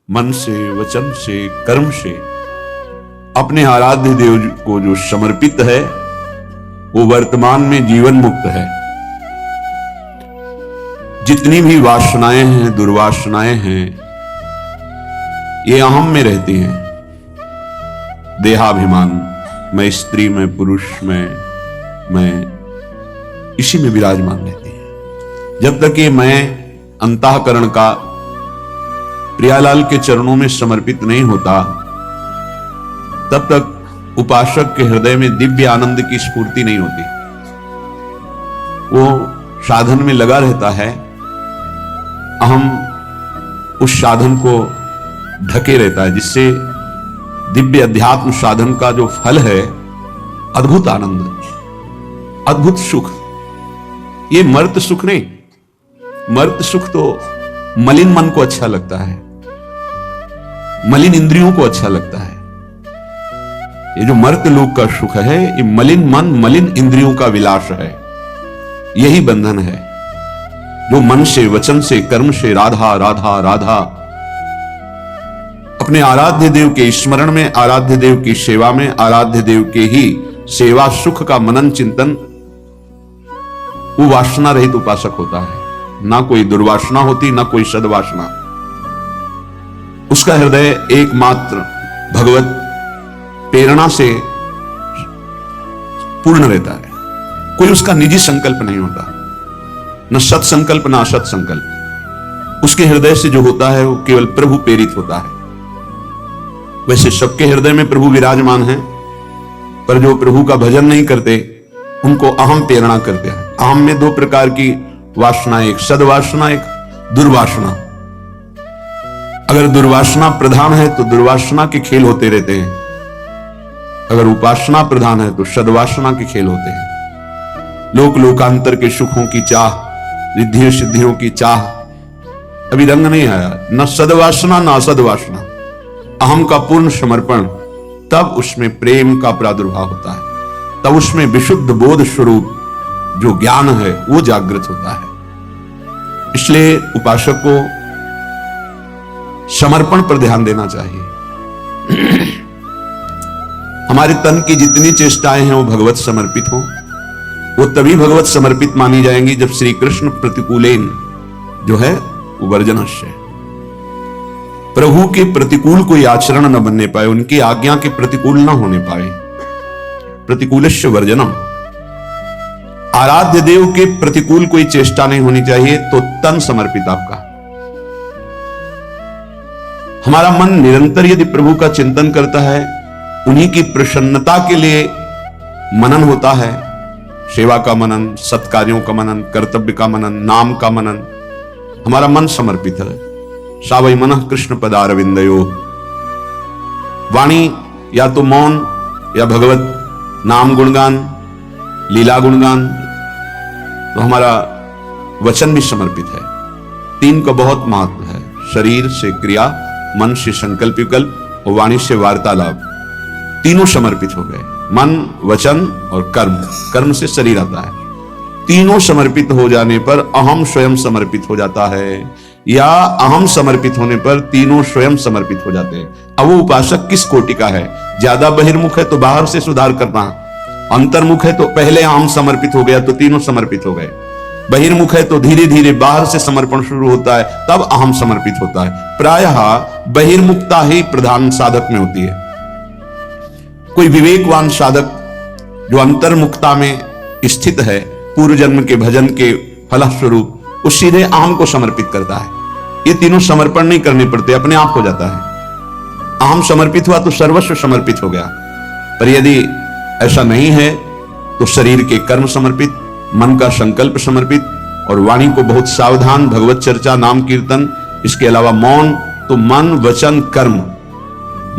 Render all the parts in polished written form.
मन से, वचन से, कर्म से अपने आराध्य देव को जो समर्पित है वो वर्तमान में जीवन मुक्त है। जितनी भी वासनाएं हैं, दुर्वासनाएं हैं, ये अहम में रहती हैं। देहाभिमान, मैं स्त्री, मैं पुरुष, मैं इसी में विराजमान रहती है। जब तक ये मैं अंतःकरण का प्रियालाल के चरणों में समर्पित नहीं होता, तब तक उपासक के हृदय में दिव्य आनंद की स्फूर्ति नहीं होती। वो साधन में लगा रहता है, अहम उस साधन को ढके रहता है, जिससे दिव्य अध्यात्म साधन का जो फल है, अद्भुत आनंद, अद्भुत सुख, ये मर्त सुख नहीं। मर्त सुख तो मलिन मन को अच्छा लगता है, मलिन इंद्रियों को अच्छा लगता है। ये जो मर्त लोक का सुख है, ये मलिन मन, मलिन इंद्रियों का विलास है। यही बंधन है जो मन से, वचन से, कर्म से राधा राधा राधा अपने आराध्य देव के स्मरण में, आराध्य देव की सेवा में, आराध्य देव के ही सेवा सुख का मनन चिंतन, वो वासना रहित उपासक होता है। ना कोई दुर्वासना होती, ना कोई सद्वासना। उसका हृदय एकमात्र भगवत प्रेरणा से पूर्ण रहता है। कोई उसका निजी संकल्प नहीं होता, न सत्संकल्प न असत संकल्प। उसके हृदय से जो होता है वो केवल प्रभु प्रेरित होता है। वैसे सबके हृदय में प्रभु विराजमान है, पर जो प्रभु का भजन नहीं करते उनको अहम प्रेरणा करते हैं। अहम में दो प्रकार की वासना, एक सद्वासना, एक दुर्वासना। अगर दुर्वासना प्रधान है तो दुर्वासना के खेल होते रहते हैं, अगर उपासना प्रधान है तो सद्वासना के खेल होते हैं। लोक लोकांतर के सुखों की चाह, रिद्धि सिद्धियों की चाह, अभी रंग नहीं आया। न सद्वासना न असद्वासना, अहम का पूर्ण समर्पण, तब उसमें प्रेम का प्रादुर्भाव होता है। तब उसमें विशुद्ध बोध स्वरूप जो ज्ञान है वो जागृत होता है। इसलिए उपासक को समर्पण पर ध्यान देना चाहिए। हमारे तन की जितनी चेष्टाएं हैं वो भगवत समर्पित हो। वो तभी भगवत समर्पित मानी जाएंगी जब श्री कृष्ण प्रतिकूलेन जो है वो वर्जनस्य, प्रभु के प्रतिकूल कोई आचरण न बनने पाए, उनकी आज्ञा के प्रतिकूल न होने पाए। प्रतिकूलस्य वर्जनम, आराध्य देव के प्रतिकूल कोई चेष्टा नहीं होनी चाहिए, तो तन समर्पित आपका। हमारा मन निरंतर यदि प्रभु का चिंतन करता है, उन्हीं की प्रसन्नता के लिए मनन होता है, सेवा का मनन, सत्कार्यों का मनन, कर्तव्य का मनन, नाम का मनन, हमारा मन समर्पित है। सा वै मनः कृष्ण पदारविंदयो। वाणी या तो मौन या भगवत नाम गुणगान, लीला गुणगान, तो हमारा वचन भी समर्पित है। तीन का बहुत महत्व है, शरीर से क्रिया, मन से संकल्प विकल्प और वाणी से वार्तालाप। तीनों समर्पित हो गए, मन, वचन और कर्म। कर्म से शरीर आता है। तीनों समर्पित हो जाने पर अहम स्वयं समर्पित हो जाता है, या अहम समर्पित होने पर तीनों स्वयं समर्पित हो जाते हैं। अब वो उपासक किस कोटि का है? ज्यादा बहिर्मुख है तो बाहर से सुधार करना, अंतर्मुख है तो पहले अहम समर्पित हो गया तो तीनों समर्पित हो गए, बहिर्मुख है तो धीरे धीरे बाहर से समर्पण शुरू होता है, तब अहम समर्पित होता है। प्रायः बहिर्मुखता ही प्रधान साधक में होती है। कोई विवेकवान साधक जो अंतर्मुखता में स्थित है, पूर्व जन्म के भजन के फलस्वरूप, वो सीधे अहम को समर्पित करता है। ये तीनों समर्पण नहीं करने पड़ते, अपने आप हो जाता है। अहम समर्पित हुआ तो सर्वस्व समर्पित हो गया। पर यदि ऐसा नहीं है तो शरीर के कर्म समर्पित, मन का संकल्प समर्पित, और वाणी को बहुत सावधान, भगवत चर्चा, नाम कीर्तन, इसके अलावा मौन, तो मन, वचन, कर्म,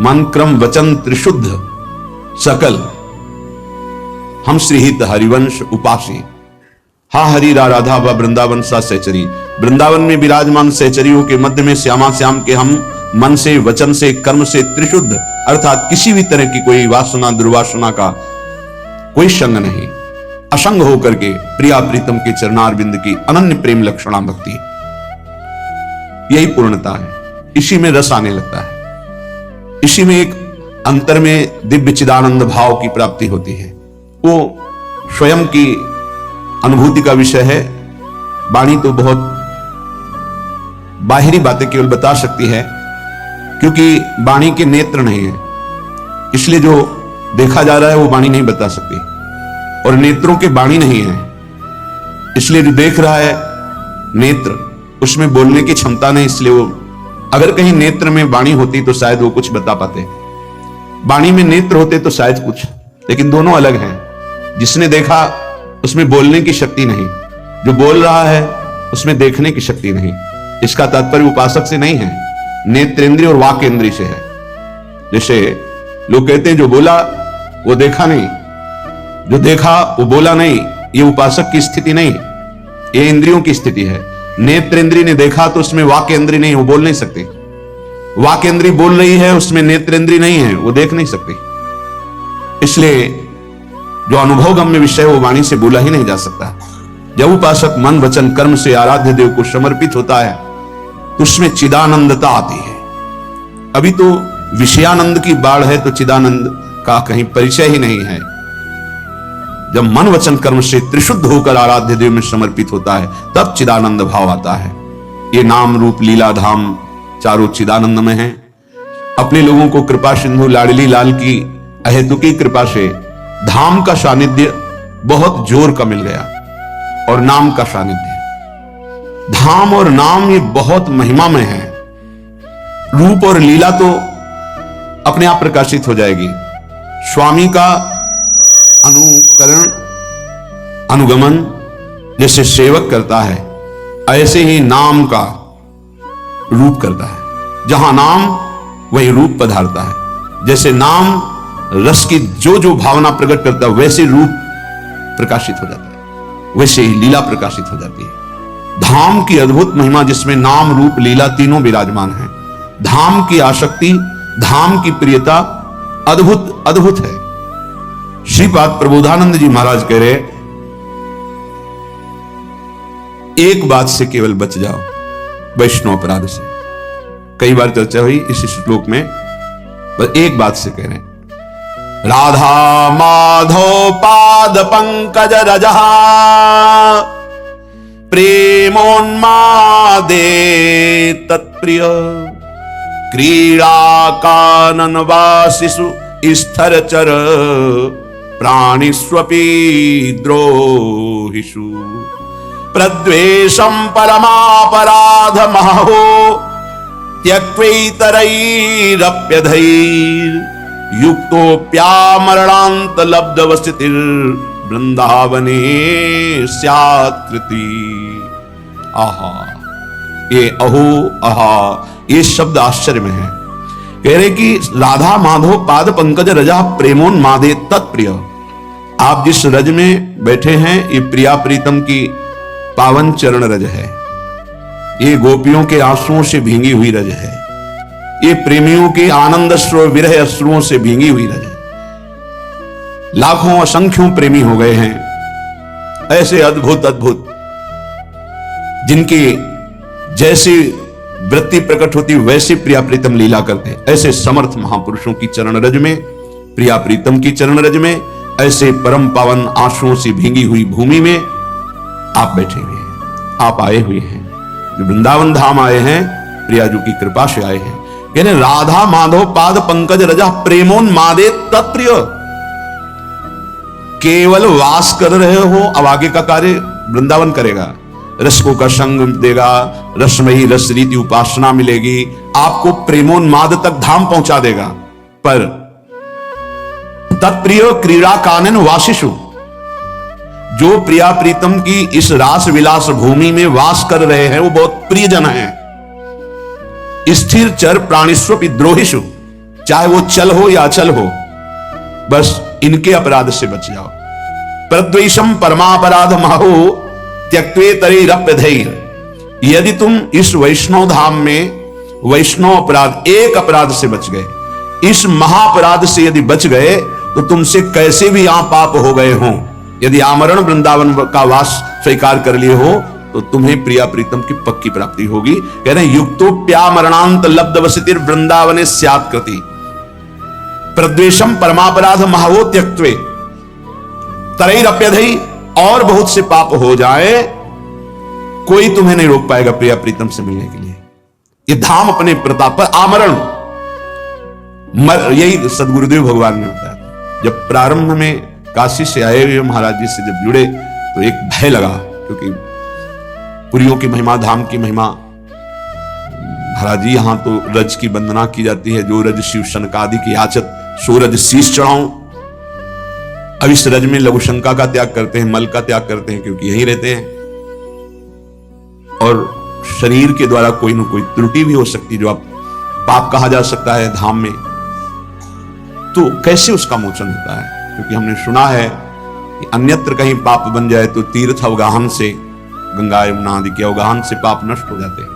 मन, क्रम, वचन त्रिशुद्ध सकल। हम श्रीहित हरिवंश उपासी, हा हरि राधा व वृंदावन सा सहचरी। वृंदावन में विराजमान सहचरियों के मध्य में श्यामा श्याम के हम मन से, वचन से, कर्म से त्रिशुद्ध, अर्थात किसी भी तरह की कोई वासना, दुर्वासना का कोई संग नहीं, असंग होकर के प्रिया प्रीतम के चरणारविंद की अनन्य प्रेम लक्षणा भक्ति, यही पूर्णता है। इसी में रस आने लगता है, इसी में एक अंतर में दिव्य चिदानंद भाव की प्राप्ति होती है। वो स्वयं की अनुभूति का विषय है। वाणी तो बहुत बाहरी बातें केवल बता सकती है, क्योंकि वाणी के नेत्र नहीं है, इसलिए जो देखा जा रहा है वो वाणी नहीं बता सकती, और नेत्रों के वाणी नहीं है, इसलिए जो देख रहा है नेत्र, उसमें बोलने की क्षमता नहीं, इसलिए वो, अगर कहीं नेत्र में वाणी होती तो शायद वो कुछ बता पाते, वाणी में नेत्र होते तो शायद कुछ, लेकिन दोनों अलग हैं। जिसने देखा उसमें बोलने की शक्ति नहीं, जो बोल रहा है उसमें देखने की शक्ति नहीं। इसका तात्पर्य उपासक से नहीं है, नेत्रेंद्रिय और वाक इंद्रिय से है। जैसे लोग कहते हैं जो बोला वो देखा नहीं, जो देखा वो बोला नहीं, ये उपासक की स्थिति नहीं, ये इंद्रियों की स्थिति है। नेत्रेंद्रिय ने देखा तो उसमें वाक इंद्रिय नहीं, वो बोल नहीं सकती। वाक इंद्रिय बोल रही है, उसमें नेत्रेंद्रिय नहीं है, वो देख नहीं सकती। इसलिए जो अनुभव गम्य विषय वो वाणी से बोला ही नहीं जा सकता। जब उपासक मन वचन कर्म से आराध्य देव को समर्पित होता है तो उसमें चिदानंदता आती है। अभी तो विषयानंद की बाढ़ है, तो चिदानंद का कहीं परिचय ही नहीं है। जब मन वचन कर्म से त्रिशुद्ध होकर आराध्य देव में समर्पित होता है तब चिदानंद भाव आता है। ये नाम रूप लीला धाम चारों चिदानंद में हैं। अपने लोगों को कृपा सिंधु लाडली लाल की अहेतुकी कृपा से धाम का सानिध्य बहुत जोर का मिल गया, और नाम का सानिध्य। धाम और नाम ये बहुत महिमा में है। रूप और लीला तो अपने आप प्रकाशित हो जाएगी। स्वामी का अनुकरण अनुगमन जैसे सेवक करता है, ऐसे ही नाम का रूप करता है। जहां नाम वही रूप पधारता है। जैसे नाम रस की जो जो भावना प्रकट करता है वैसे रूप प्रकाशित हो जाता है, वैसे ही लीला प्रकाशित हो जाती है। धाम की अद्भुत महिमा जिसमें नाम रूप लीला तीनों विराजमान हैं। धाम की आसक्ति, धाम की प्रियता अद्भुत अद्भुत है। श्रीपाद प्रबोधानंद जी महाराज कह रहे, एक बात से केवल बच जाओ, वैष्णव अपराध से। कई बार चर्चा हुई इस श्लोक में, बस एक बात से कह रहे हैं, राधा माधव पाद पंकज रजहा प्रेमोन्मादे तत्प्रिय क्रीड़ा कानन वासिषु स्थिर चर प्राणिष्वपि द्रोहिषु प्रद्वेषं परमापराध महो त्यक्वैतरैरप्यधैर् युक्तोऽप्यामरणान्त लब्धवस्थितिर् वृंदावने स्यात्कृति। आहा, ये अहो आहा, ये शब्द आश्चर्य में है। कह रहे कि राधा माधव पाद पंकज रजा प्रेमोन्मादे तत्प्रिय। आप जिस रज में बैठे हैं ये प्रिया प्रीतम की पावन चरण रज है। ये गोपियों के आंसुओं से भींगी हुई रज है। ये प्रेमियों के आनंद अश्रु विरह अश्रुओं से भींगी हुई रज है। लाखों असंख्यों प्रेमी हो गए हैं ऐसे अद्भुत अद्भुत, जिनकी जैसी वृत्ति प्रकट होती वैसे प्रिया प्रीतम लीला करते। ऐसे समर्थ महापुरुषों की चरण रज में, प्रिया प्रीतम की चरण रज में, ऐसे परम पावन आंसुओं से भींगी हुई भूमि में आप बैठे हुए हैं, आप आए हुए हैं। जो वृंदावन धाम आए हैं, प्रियाजू की कृपा से आए हैं। यानी राधा माधव पाद पंकज रजा प्रेमोन्मादे तत्प्रिय। केवल वास कर रहे हो, अब आगे का कार्य वृंदावन करेगा। रसकों का संग देगा, रसमयी रस रीति उपासना मिलेगी, आपको प्रेमोन्माद तक धाम पहुंचा देगा। पर तत्प्रिय क्रीड़ा कानन वासिषु, जो प्रिया प्रीतम की इस रास विलास भूमि में वास कर रहे हैं वो बहुत प्रियजन हैं। स्थिर चर प्राणिस्वपि द्रोहिषु, चाहे वो चल हो या अचल हो, बस इनके अपराध से बच जाओ। प्रद्वेषम परमापराध महो त्यक्वेतरैरप्यधैर्। यदि तुम इस वैष्णव धाम में वैष्णव अपराध, एक अपराध से बच गए, इस महापराध से यदि बच गए तो तुमसे कैसे भी यहां पाप हो गए हों, यदि आमरण वृंदावन का वास स्वीकार कर लिए हो तो तुम्हें प्रिया प्रीतम की पक्की प्राप्ति होगी। कह रहे हैं युक्तोप्या मरणांत लब्ध वसतिर् वृंदावने स्यात् कृति प्रद्वेषम परमापराध महावो त्यक्त्वे तरैरप्यधै, और बहुत से पाप हो जाए कोई तुम्हें नहीं रोक पाएगा प्रिया प्रीतम से मिलने के लिए। ये धाम अपने प्रताप पर आमरण, यही सदगुरुदेव भगवान ने बताया। जब प्रारंभ में काशी से आए हुए महाराज जी से जब जुड़े तो एक भय लगा, क्योंकि पुरियों की महिमा, धाम की महिमा। महाराज जी यहां तो रज की वंदना की जाती है, जो रज शिव शनकादि की याचत सो रज शीश चढ़ाऊं। अब इस रज में लघु शंका का त्याग करते हैं, मल का त्याग करते हैं, क्योंकि यहीं रहते हैं। और शरीर के द्वारा कोई ना कोई त्रुटि भी हो सकती है, जो आप पाप कहा जा सकता है धाम में। तो कैसे उसका मोचन होता है? क्योंकि हमने सुना है कि अन्यत्र कहीं पाप बन जाए तो तीर्थ अवगाहन से, गंगा यमुना आदि के अवगाहन से पाप नष्ट हो जाते हैं।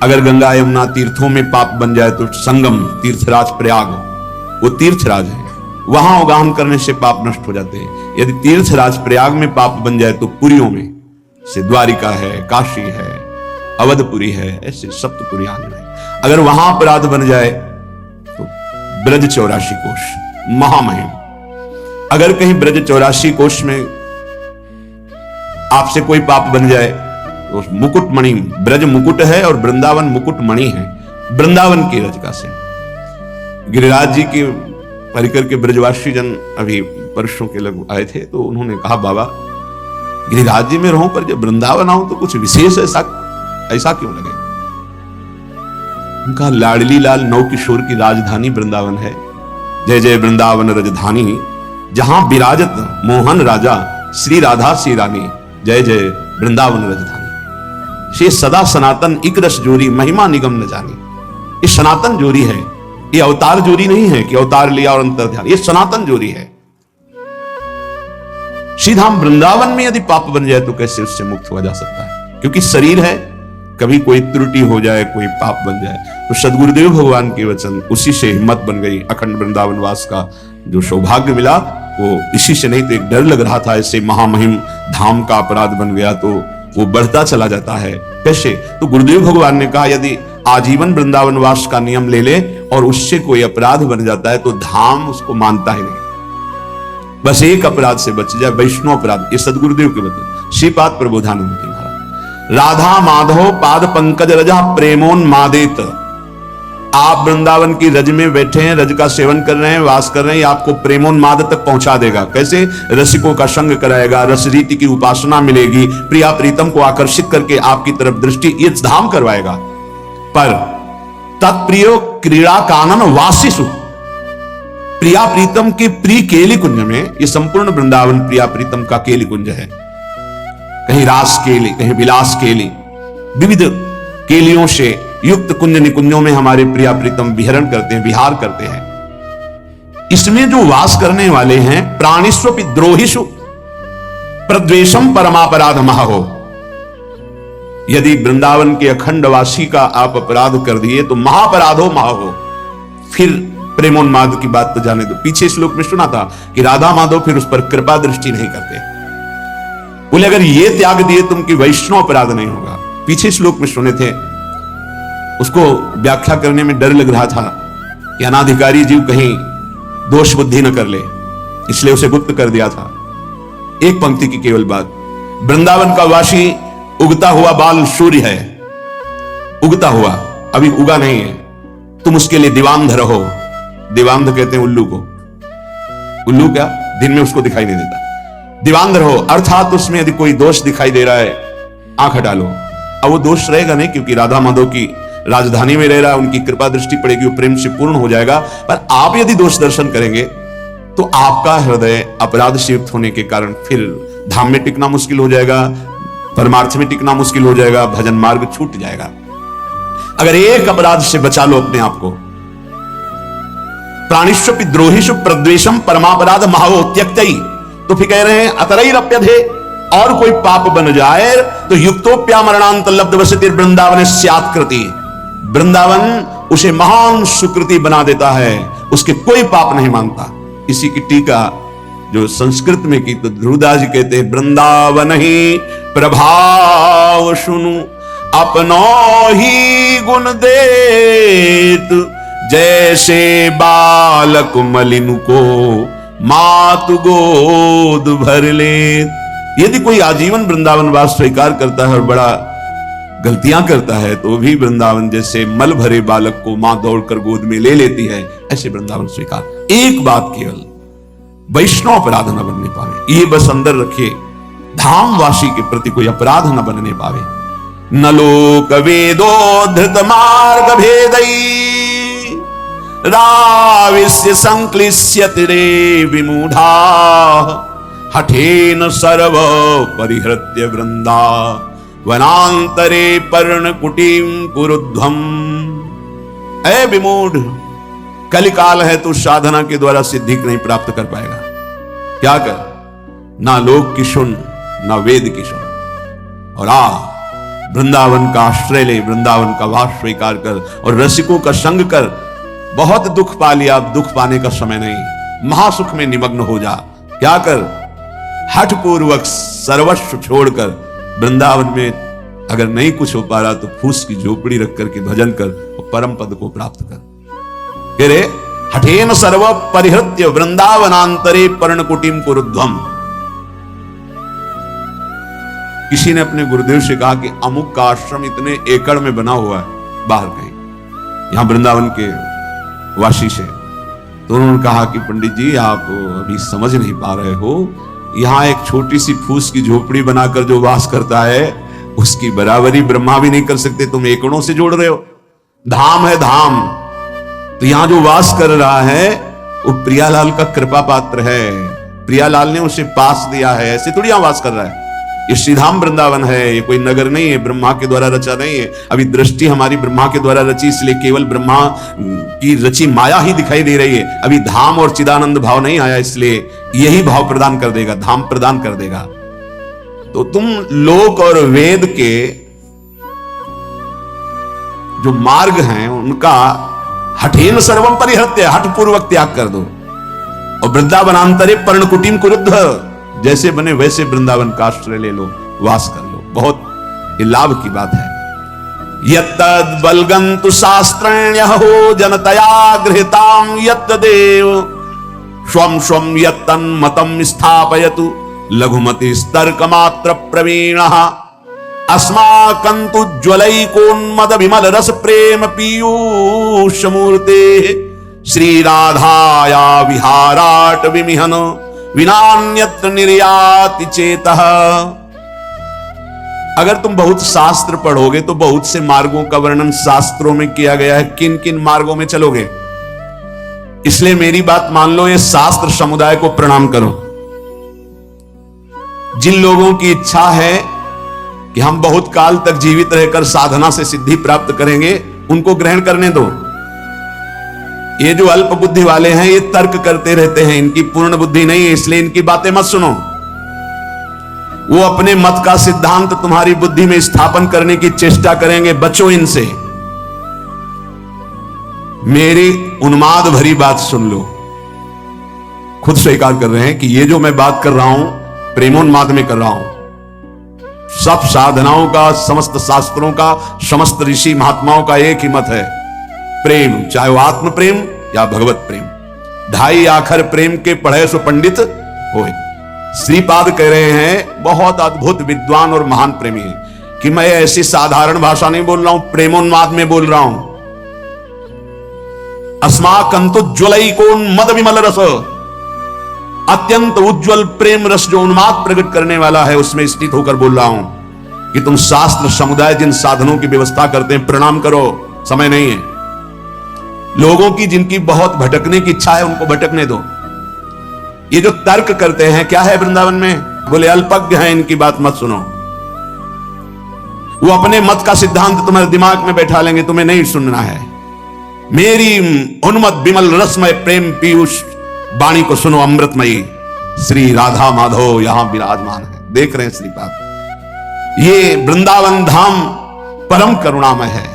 अगर गंगा यमुना तीर्थों में पाप बन जाए तो संगम तीर्थराज प्रयाग, वो तीर्थराज है, वहां अवगाहन करने से पाप नष्ट हो जाते हैं। यदि तीर्थराज प्रयाग में पाप बन जाए तो पुरियों में से द्वारिका है, काशी है, अवधपुरी है, ऐसे सप्तपुरी आदि है। अगर वहां अपराध बन जाए तो ब्रज 84 कोश महामहिम। अगर कहीं ब्रज 84 कोश में आपसे कोई पाप बन जाए तो मुकुट मणि, ब्रज मुकुट है और वृंदावन मुकुट मणि है, वृंदावन की रजका से। गिरिराज जी के परिकर के ब्रजवासी जन अभी वर्षों के लग आए थे, तो उन्होंने कहा बाबा गिरिराज जी में रहूं, पर जब वृंदावन आऊं तो कुछ विशेष ऐसा क्यों लगे? उनका लाडली लाल नौ किशोर की राजधानी वृंदावन है। जय जय वृंदावन राजधानी, जहां विराजत मोहन राजा श्री राधा श्री रानी, जय जय वृंदावन राजधानी। शे सदा सनातन इक रस जोरी, महिमा निगम न जानी। ये सनातन जोरी है, ये अवतार जोरी नहीं है कि अवतार लिया और अंतर ध्यान, ये सनातन जोरी है। श्रीधाम वृंदावन में यदि पाप बन जाए तो कैसे उससे मुक्त हुआ जा सकता है? क्योंकि शरीर है, कभी कोई त्रुटि हो जाए, कोई पाप बन जाए। तो सदगुरुदेव भगवान के वचन, उसी से हिम्मत बन गई। अखंड वृंदावन वास का जो सौभाग्य मिला वो इसी से, नहीं तो एक डर लग रहा था ऐसे महामहिम धाम का अपराध बन गया तो वो बढ़ता चला जाता है। कैसे? तो गुरुदेव भगवान ने कहा यदि आजीवन वृंदावन वास का नियम ले ले और उससे कोई अपराध बन जाता है तो धाम उसको मानता ही नहीं। बस एक अपराध से बच जाए, वैष्णव अपराध। ये सदगुरुदेव के वचन, श्रीपाद प्रबोधानंद जी महाराज। राधा माधव पाद पंकज रजा प्रेमोन्मादित। आप वृंदावन की रज में बैठे हैं, रज का सेवन कर रहे हैं, वास कर रहे हैं, आपको प्रेमोन्माद तक पहुंचा देगा। कैसे? रसिकों का संग कराएगा, रस रीति की उपासना मिलेगी, प्रिया प्रीतम को आकर्षित करके आपकी तरफ दृष्टि ये धाम करवाएगा। पर तत्प्रियो क्रीड़ा कानन वासिसु, प्रिया प्रीतम के प्रिय केली कुंज में, ये संपूर्ण वृंदावन प्रिया प्रीतम का केली कुंज है। कहीं रास केली, कहीं विलास केली, विविध केलियों से युक्त कुंज निकुंजों में हमारे प्रिया प्रीतम विहरण करते हैं, विहार करते हैं। इसमें जो वास करने वाले हैं, प्राणिस्वपि द्रोहिषु प्रद्वेषम परमापराध महाहो। यदि वृंदावन के अखंड वासी का आप अपराध कर दिए तो महापराधो महाहो। फिर प्रेमोन्माद की बात तो जाने दो, पीछे श्लोक में सुना था कि राधा माधव फिर उस पर कृपा दृष्टि नहीं करते। बोले अगर ये त्याग दिए तुम कि वैष्णव अपराध नहीं होगा। पीछे श्लोक में सुने थे, उसको व्याख्या करने में डर लग रहा था कि अनाधिकारी जीव कहीं दोष बुद्धि न कर ले, इसलिए उसे गुप्त कर दिया था। एक पंक्ति की केवल बात, वृंदावन का वासी उगता हुआ बाल सूर्य है, उगता हुआ, अभी उगा नहीं है। तुम उसके लिए दीवांध रहो। दीवांध कहते हैं उल्लू को। उल्लू क्या? दिन में उसको दिखाई नहीं देता। दीवांध रहो अर्थात उसमें यदि कोई दोष दिखाई दे रहा है, आंख हटा लो। अब वो दोष रहेगा नहीं, क्योंकि राधा माधव की राजधानी में रह रहा है, उनकी कृपा दृष्टि पड़ेगी, वो प्रेम से पूर्ण हो जाएगा। पर आप यदि दोष दर्शन करेंगे तो आपका हृदय अपराध से युक्त होने के कारण फिर धाम में टिकना मुश्किल हो जाएगा, परमार्थ में टिकना मुश्किल हो जाएगा, भजन मार्ग छूट जाएगा। अगर एक अपराध से बचा लो अपने आप को, प्राणिष्वपि द्रोहिषु प्रद्वेषम परमापराध महावो त्यक्तई, तो फिर कह रहे हैं अतरैरप्यधे, और कोई पाप बन जाए तो युक्तोप्या मरणांत लब्ध वसति वृंदावन स्यात् कृति, वृंदावन उसे महान सुकृति बना देता है, उसके कोई पाप नहीं मानता। इसी की टीका जो संस्कृत में की तो ध्रुवदास जी कहते हैं, वृंदावन ही प्रभाव सुनु अपनो ही गुण देत, जैसे बालक मलिन को मातु गोद भर ले। यदि कोई आजीवन वृंदावन वास स्वीकार करता है और बड़ा गलतियां करता है तो भी वृंदावन जैसे मल भरे बालक को मां दौड़कर गोद में ले लेती है, ऐसे वृंदावन स्वीकार। एक बात केवल, वैष्णव अपराध न बनने पावे, ये बस अंदर रखिए, धामवासी के प्रति कोई अपराध न बनने पावे। न लोक वेदो धृत मार्ग भेदई, राविस्य संक्लिश्यति रे विमूढ़ा, हठेन सर्व परिहृत्य वृंदा वनांतरे पर्णकुटीम कुरुध्वम। ऐ विमूढ़, कलिकाल है तो साधना के द्वारा सिद्धि नहीं प्राप्त कर पाएगा। क्या कर, ना लोक की सुन ना वेद की सुन, और आ वृंदावन का आश्रय ले, वृंदावन का वास स्वीकार कर और रसिकों का संग कर। बहुत दुख पा लिया, अब दुख पाने का समय नहीं, महासुख में निमग्न हो जा। क्या कर, हठ पूर्वक सर्वस्व छोड़कर वृंदावन में अगर नहीं कुछ हो पा रहा तो फूस की झोपड़ी रख करके भजन कर और परम पद को प्राप्त कर। कह रे हठेन सर्व परिहृत्य वृंदावनांतरे पर्णकुटीम कुरुध्वम। किसी ने अपने गुरुदेव से कहा कि अमुक का आश्रम इतने एकड़ में बना हुआ है बाहर कहीं, यहां वृंदावन के वासी से। तो उन्होंने कहा कि पंडित जी आप अभी समझ नहीं पा रहे हो, यहां एक छोटी सी फूस की झोपड़ी बनाकर जो वास करता है उसकी बराबरी ब्रह्मा भी नहीं कर सकते, तुम एकड़ों से जोड़ रहे हो। धाम है धाम, तो यहां जो वास कर रहा है वो प्रियालाल का कृपा पात्र है, प्रियालाल ने उसे पास दिया है, ऐसे थोड़ी यहां वास कर रहा है। ये श्रीधाम वृंदावन है, ये कोई नगर नहीं है, ब्रह्मा के द्वारा रचा नहीं है। अभी दृष्टि हमारी ब्रह्मा के द्वारा रची, इसलिए केवल ब्रह्मा की रची माया ही दिखाई दे रही है। अभी धाम और चिदानंद भाव नहीं आया, इसलिए यही भाव प्रदान कर देगा, धाम प्रदान कर देगा। तो तुम लोक और वेद के जो मार्ग हैं उनका हठेन सर्वम परिहृत्य, हठ पूर्वक त्याग कर दो, और वृंदावनांतरे पर्णकुटीम कुरुध्व, जैसे बने वैसे वृंदावन का आश्रय ले लो, वास कर लो। बहुत ये लाभ की बात है। यत्तद् बलगन्तु शास्त्रण्यः हो जनतया गृहीतां यत्तदेव स्वं स्वं यत्तन्मतं स्थापयतु लघुमतिस्तर्कमात्र प्रवीणः। अस्माकं तु ज्वलैकोन्मद विमल रस प्रेम पीयूष मूर्ते श्री राधाया विहाराट विमिहन विनान्यत्र निर्याति चेतः। अगर तुम बहुत शास्त्र पढ़ोगे तो बहुत से मार्गों का वर्णन शास्त्रों में किया गया है, किन किन मार्गों में चलोगे। इसलिए मेरी बात मान लो, ये शास्त्र समुदाय को प्रणाम करो। जिन लोगों की इच्छा है कि हम बहुत काल तक जीवित रहकर साधना से सिद्धि प्राप्त करेंगे, उनको ग्रहण करने दो। ये जो अल्प बुद्धि वाले हैं ये तर्क करते रहते हैं, इनकी पूर्ण बुद्धि नहीं है, इसलिए इनकी बातें मत सुनो। वो अपने मत का सिद्धांत तुम्हारी बुद्धि में स्थापन करने की चेष्टा करेंगे, बचो इनसे। मेरी उन्माद भरी बात सुन लो। खुद स्वीकार कर रहे हैं कि ये जो मैं बात कर रहा हूं प्रेमोन्माद में कर रहा हूं। सब साधनाओं का, समस्त शास्त्रों का, समस्त ऋषि महात्माओं का एक ही मत है, प्रेम, चाहे वो आत्म प्रेम या भगवत प्रेम। ढाई आखर प्रेम के पढ़े सो पंडित होए। श्रीपाद कह रहे हैं, बहुत अद्भुत विद्वान और महान प्रेमी है, कि मैं ऐसी साधारण भाषा नहीं बोल रहा हूं, प्रेमोन्माद में बोल रहा हूं। अस्माकंतु ज्वलैकोन्मद विमल रस, अत्यंत उज्जवल प्रेम रस जो उन्माद प्रकट करने वाला है, उसमें स्थित होकर बोल रहा हूं कि तुम शास्त्र समुदाय जिन साधनों की व्यवस्था करते हैं प्रणाम करो, समय नहीं है। लोगों की जिनकी बहुत भटकने की इच्छा है उनको भटकने दो। ये जो तर्क करते हैं, क्या है वृंदावन में, बोले अल्पज्ञ हैं, इनकी बात मत सुनो। वो अपने मत का सिद्धांत तुम्हारे दिमाग में बैठा लेंगे, तुम्हें नहीं सुनना है। मेरी उन्मद विमल रसमय प्रेम पीयूष वाणी को सुनो, अमृतमयी श्री राधा माधव यहां विराजमान है। देख रहे हैं श्रीपाद, ये वृंदावन धाम परम करुणामय है।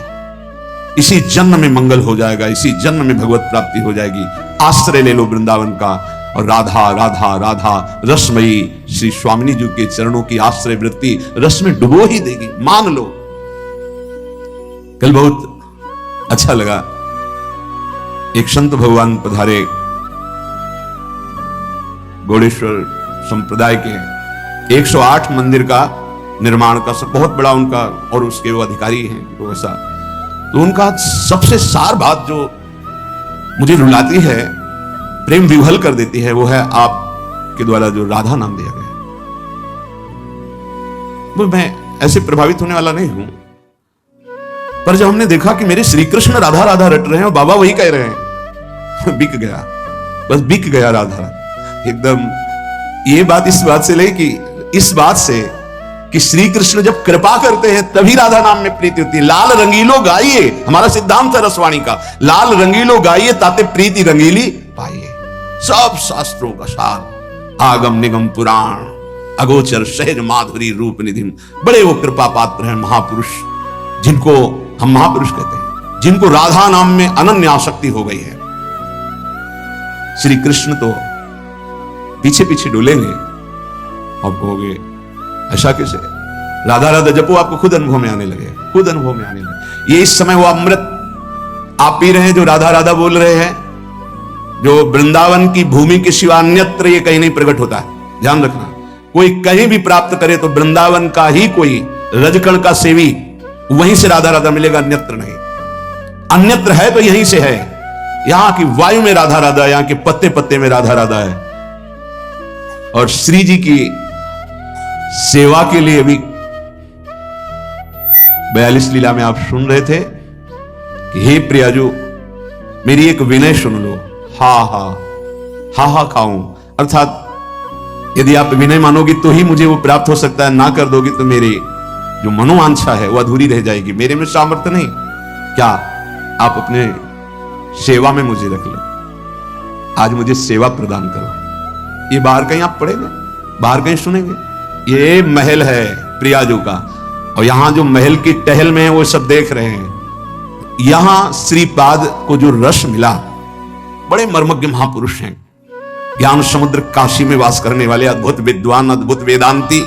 इसी जन्म में मंगल हो जाएगा, इसी जन्म में भगवत प्राप्ति हो जाएगी। आश्रय ले लो वृंदावन का, और राधा राधा राधा रसमयी श्री स्वामिनी जी के चरणों की आश्रय वृत्ति रस में डुबो ही देगी, मान लो। कल बहुत अच्छा लगा, एक संत भगवान पधारे, गौड़ेश्वर संप्रदाय के 108 मंदिर का निर्माण का सब बहुत बड़ा उनका, और उसके वो अधिकारी हैं तो ऐसा, तो उनका सबसे सार बात जो मुझे रुलाती है, प्रेम विवहल कर देती है, वो है आपके द्वारा जो राधा नाम दिया गया। वो मैं ऐसे प्रभावित होने वाला नहीं हूं, पर जब हमने देखा कि मेरे श्री कृष्ण राधा राधा रट रहे हैं और बाबा वही कह रहे हैं, बिक गया, बस बिक गया राधा एकदम। ये बात इस बात से ले कि इस बात से कि श्री कृष्ण जब कृपा करते हैं तभी राधा नाम में प्रीति होती है। लाल रंगीलो गाइए, हमारा सिद्धांत है रसवाणी का, लाल रंगीलो गाइए ताते प्रीति रंगीली पाइए। सब शास्त्रों का सार, आगम निगम पुराण अगोचर सहज माधुरी रूप निधि, बड़े वो कृपा पात्र हैं महापुरुष, जिनको हम महापुरुष कहते हैं, जिनको राधा नाम में अनन्य आसक्ति हो गई है। श्री कृष्ण तो पीछे पीछे डोलेंगे, आप कहोगे ऐसा कैसे? राधा राधा जपो, आपको खुद अनुभव में आने लगे, खुद अनुभव में आने लगे। ये इस समय वो अमृत आप पी रहे हैं जो राधा राधा बोल रहे हैं, जो वृंदावन की भूमि के सिवा अन्यत्र ये कहीं नहीं प्रकट होता है। ध्यान रखना, कोई कहीं भी प्राप्त करे तो वृंदावन का ही कोई रजकण का सेवी, वहीं से राधा राधा मिलेगा, अन्यत्र नहीं। अन्यत्र है तो यहीं से है, यहां की वायु में राधा राधा, यहां के पत्ते पत्ते में राधा राधा है। और श्री जी की सेवा के लिए भी 42 लीला में आप सुन रहे थे कि हे प्रियाजू मेरी एक विनय सुन लो, हा हा हा हा खाऊं, अर्थात यदि आप विनय मानोगी तो ही मुझे वो प्राप्त हो सकता है, ना कर दोगी तो मेरी जो मनोवांछा है वो अधूरी रह जाएगी, मेरे में सामर्थ्य नहीं। क्या आप अपने सेवा में मुझे रख लो, आज मुझे सेवा प्रदान करो। ये बाहर कहीं आप पढ़ेंगे, बाहर कहीं सुनेंगे? ये महल है प्रियाजू का, और यहां जो महल की टहल में है वो सब देख रहे हैं। यहां श्रीपाद को जो रस मिला, बड़े मर्मज्ञ महापुरुष हैं, ज्ञान समुद्र काशी में वास करने वाले अद्भुत विद्वान, अद्भुत वेदांती,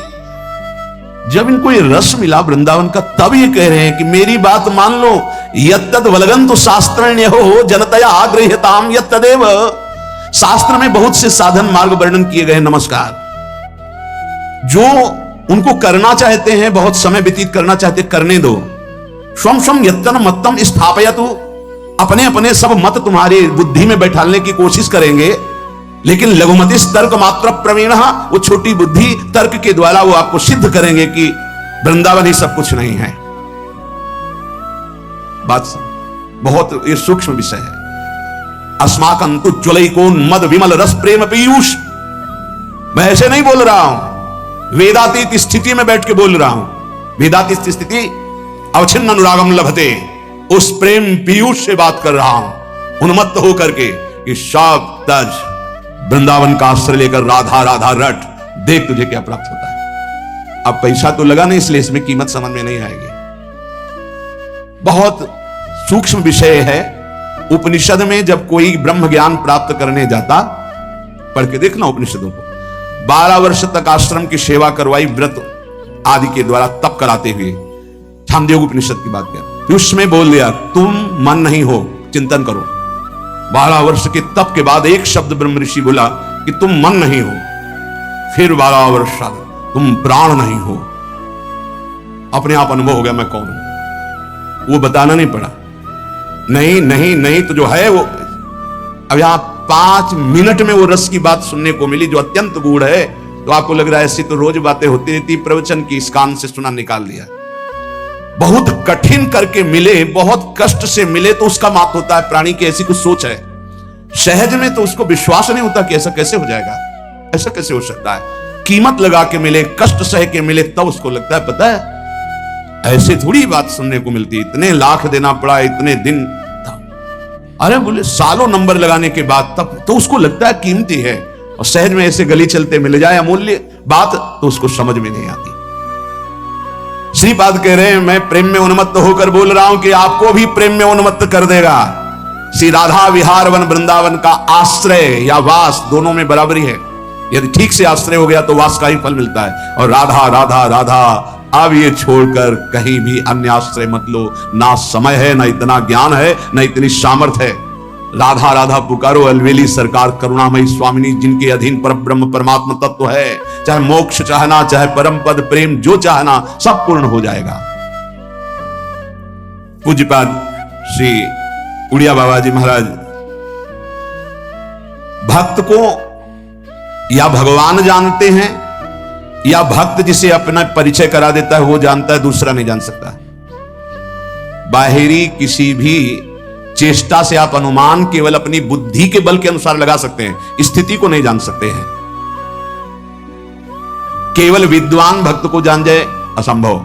जब इनको ये रस मिला वृंदावन का, तब ये कह रहे हैं कि मेरी बात मान लो, यत्तद वलगंतु शास्त्रण्य हो जनतया आग्रह्यताम यत्तदेव। शास्त्र में बहुत से साधन मार्ग वर्णन किए गए, नमस्कार, जो उनको करना चाहते हैं, बहुत समय व्यतीत करना चाहते हैं, करने दो। स्वम स्वम यत्तन मत्तम स्थापयतु, अपने अपने सब मत तुम्हारी बुद्धि में बैठाने की कोशिश करेंगे, लेकिन लघुमति तर्क मात्र प्रवीण, वो छोटी बुद्धि तर्क के द्वारा वो आपको सिद्ध करेंगे कि वृंदावन ही सब कुछ नहीं है। बात बहुत ये सूक्ष्म विषय है। अस्माकं तु ज्वलैकोन मद विमल रस प्रेम पीयूष, मैं ऐसे नहीं बोल रहा हूं, वेदातीत स्थिति में बैठ के बोल रहा हूं। वेदातीत स्थिति अवच्छिन्न अनुरागम लभते, उस प्रेम पीयूष से बात कर रहा हूं, उन्मत्त होकर के कि सब तज वृंदावन का आश्रय लेकर राधा राधा रट, देख तुझे क्या प्राप्त होता है। अब पैसा तो लगा नहीं, इसलिए इसमें कीमत समझ में नहीं आएगी। बहुत सूक्ष्म विषय है। उपनिषद में जब कोई ब्रह्म ज्ञान प्राप्त करने जाता, पढ़ के देखना उपनिषदों को, 12 वर्ष तक आश्रम की सेवा करवाई, व्रत आदि के द्वारा तप कराते हुए, छांदोग्य उपनिषद की बात कर, उसमें बोल दिया तुम मन नहीं हो, चिंतन करो। 12 वर्ष के तप के बाद एक शब्द ब्रह्म ऋषि बोला कि तुम मन नहीं हो, फिर 12 वर्ष तुम प्राण नहीं हो। अपने आप अनुभव हो गया मैं कौन हूं, वो बताना नहीं पड़ा। नहीं नहीं नहीं तो जो है वो, अब यहां 5 मिनट में वो रस की बात सुनने को मिली जो अत्यंत गूढ़ है। तो आपको लग रहा है ऐसी तो रोज बातें होती रहती, प्रवचन की इस कान से सुना निकाल दिया। बहुत कठिन करके मिले, बहुत कष्ट से मिले तो उसका मात होता है। प्राणी की ऐसी कुछ सोच है, सहज में तो उसको विश्वास नहीं होता कि ऐसा कैसे हो जाएगा, ऐसा कैसे हो सकता है। कीमत लगा के मिले, कष्ट सह के मिले, तब उसको लगता है पता है ऐसे थोड़ी बात सुनने को मिलती, इतने लाख देना पड़ा, इतने दिन, अरे बोले सालों नंबर लगाने के बाद तब तो उसको लगता है कीमती है। और सहज में ऐसे गली चलते मिल जाए अमूल्य बात तो उसको समझ में नहीं आती। श्रीपाद कह रहे हैं मैं प्रेम में उन्मत्त होकर बोल रहा हूं कि आपको भी प्रेम में उन्मत्त कर देगा। श्री राधा विहार वन वृंदावन का आश्रय या वास दोनों में बराबरी है। यदि ठीक से आश्रय हो गया तो वास का ही फल मिलता है। और राधा राधा राधा, अब ये छोड़कर कहीं भी अन्य आश्रय मत लो। ना समय है, ना इतना ज्ञान है, ना इतनी सामर्थ्य है। राधा राधा पुकारो, अलवेली सरकार करुणामयी स्वामिनी, जिनके अधीन पर ब्रह्म परमात्मा तत्व है। चाहे मोक्ष चाहना, चाहे परम पद प्रेम जो चाहना, सब पूर्ण हो जाएगा। पूज्यपाद श्री उड़िया बाबा जी महाराज, भक्त को या भगवान जानते हैं या भक्त जिसे अपना परिचय करा देता है वो जानता है, दूसरा नहीं जान सकता। बाहरी किसी भी चेष्टा से आप अनुमान केवल अपनी बुद्धि के बल के अनुसार लगा सकते हैं, स्थिति को नहीं जान सकते हैं। केवल विद्वान भक्त को जान जाए असंभव,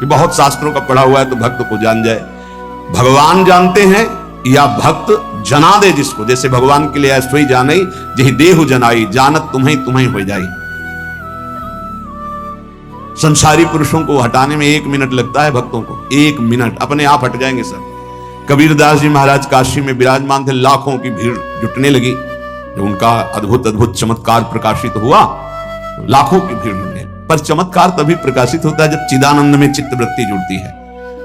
बहुत शास्त्रों का पढ़ा हुआ है तो भक्त को जान जाए। भगवान जानते हैं या भक्त जना दे जिसको, जैसे भगवान के लिए ऐसो ही जाने जही देहु जनाई, जानत तुम्हें तुम्हें हो जाई। संसारी पुरुषों को हटाने में 1 मिनट लगता है, भक्तों को 1 मिनट, अपने आप हट जाएंगे सर। कबीरदास जी महाराज काशी में विराजमान थे, लाखों की भीड़ जुटने लगी। जब उनका अद्भुत अद्भुत चमत्कार प्रकाशित हुआ तो लाखों की भीड़ जुटने, पर चमत्कार तभी प्रकाशित होता है जब चिदानंद में चित्तवृत्ति जुड़ती है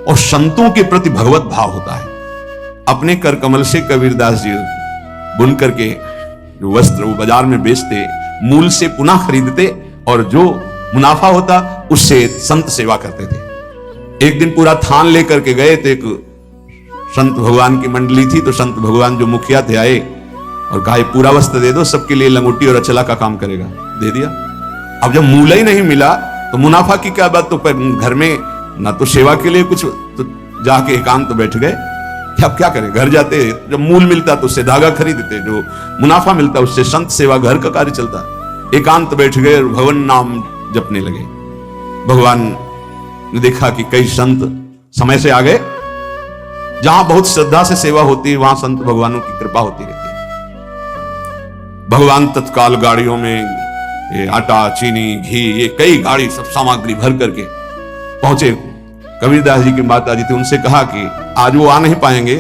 और संतों के प्रति भगवत भाव होता है। अपने कर कमल से कबीरदास जी बुन करके जो वस्त्र वो बाजार में बेचते, मूल से पुनः खरीदते और जो मुनाफा होता उससे संत सेवा करते थे। एक दिन पूरा थान लेकर के गए तो एक संत भगवान की मंडली थी, तो संत भगवान जो मुखिया थे आए और कहा पूरा वस्त्र दे दो, सबके लिए लंगोटी और अचला का काम करेगा। दे दिया। अब जब मूल ही नहीं मिला तो मुनाफा की क्या बात, तो घर में ना तो सेवा के लिए कुछ, तो जाके एकांत बैठ गए। अब क्या करें, घर जाते जब मूल मिलता तो उससे धागा खरीदते, जो मुनाफा मिलता उससे संत सेवा घर का कार्य चलता। एकांत बैठ गए और भगवान नाम जपने लगे। भगवान ने देखा कि कई संत समय से आ गए, जहां बहुत श्रद्धा से सेवा होती है वहां संत भगवानों की कृपा होती रहती है। भगवान तत्काल गाड़ियों में ये आटा, चीनी, घी, ये कई गाड़ी सब सामग्री भर करके पहुंचे। कबीरदास जी की माता जी थी, उनसे कहा कि आज वो आ नहीं पाएंगे,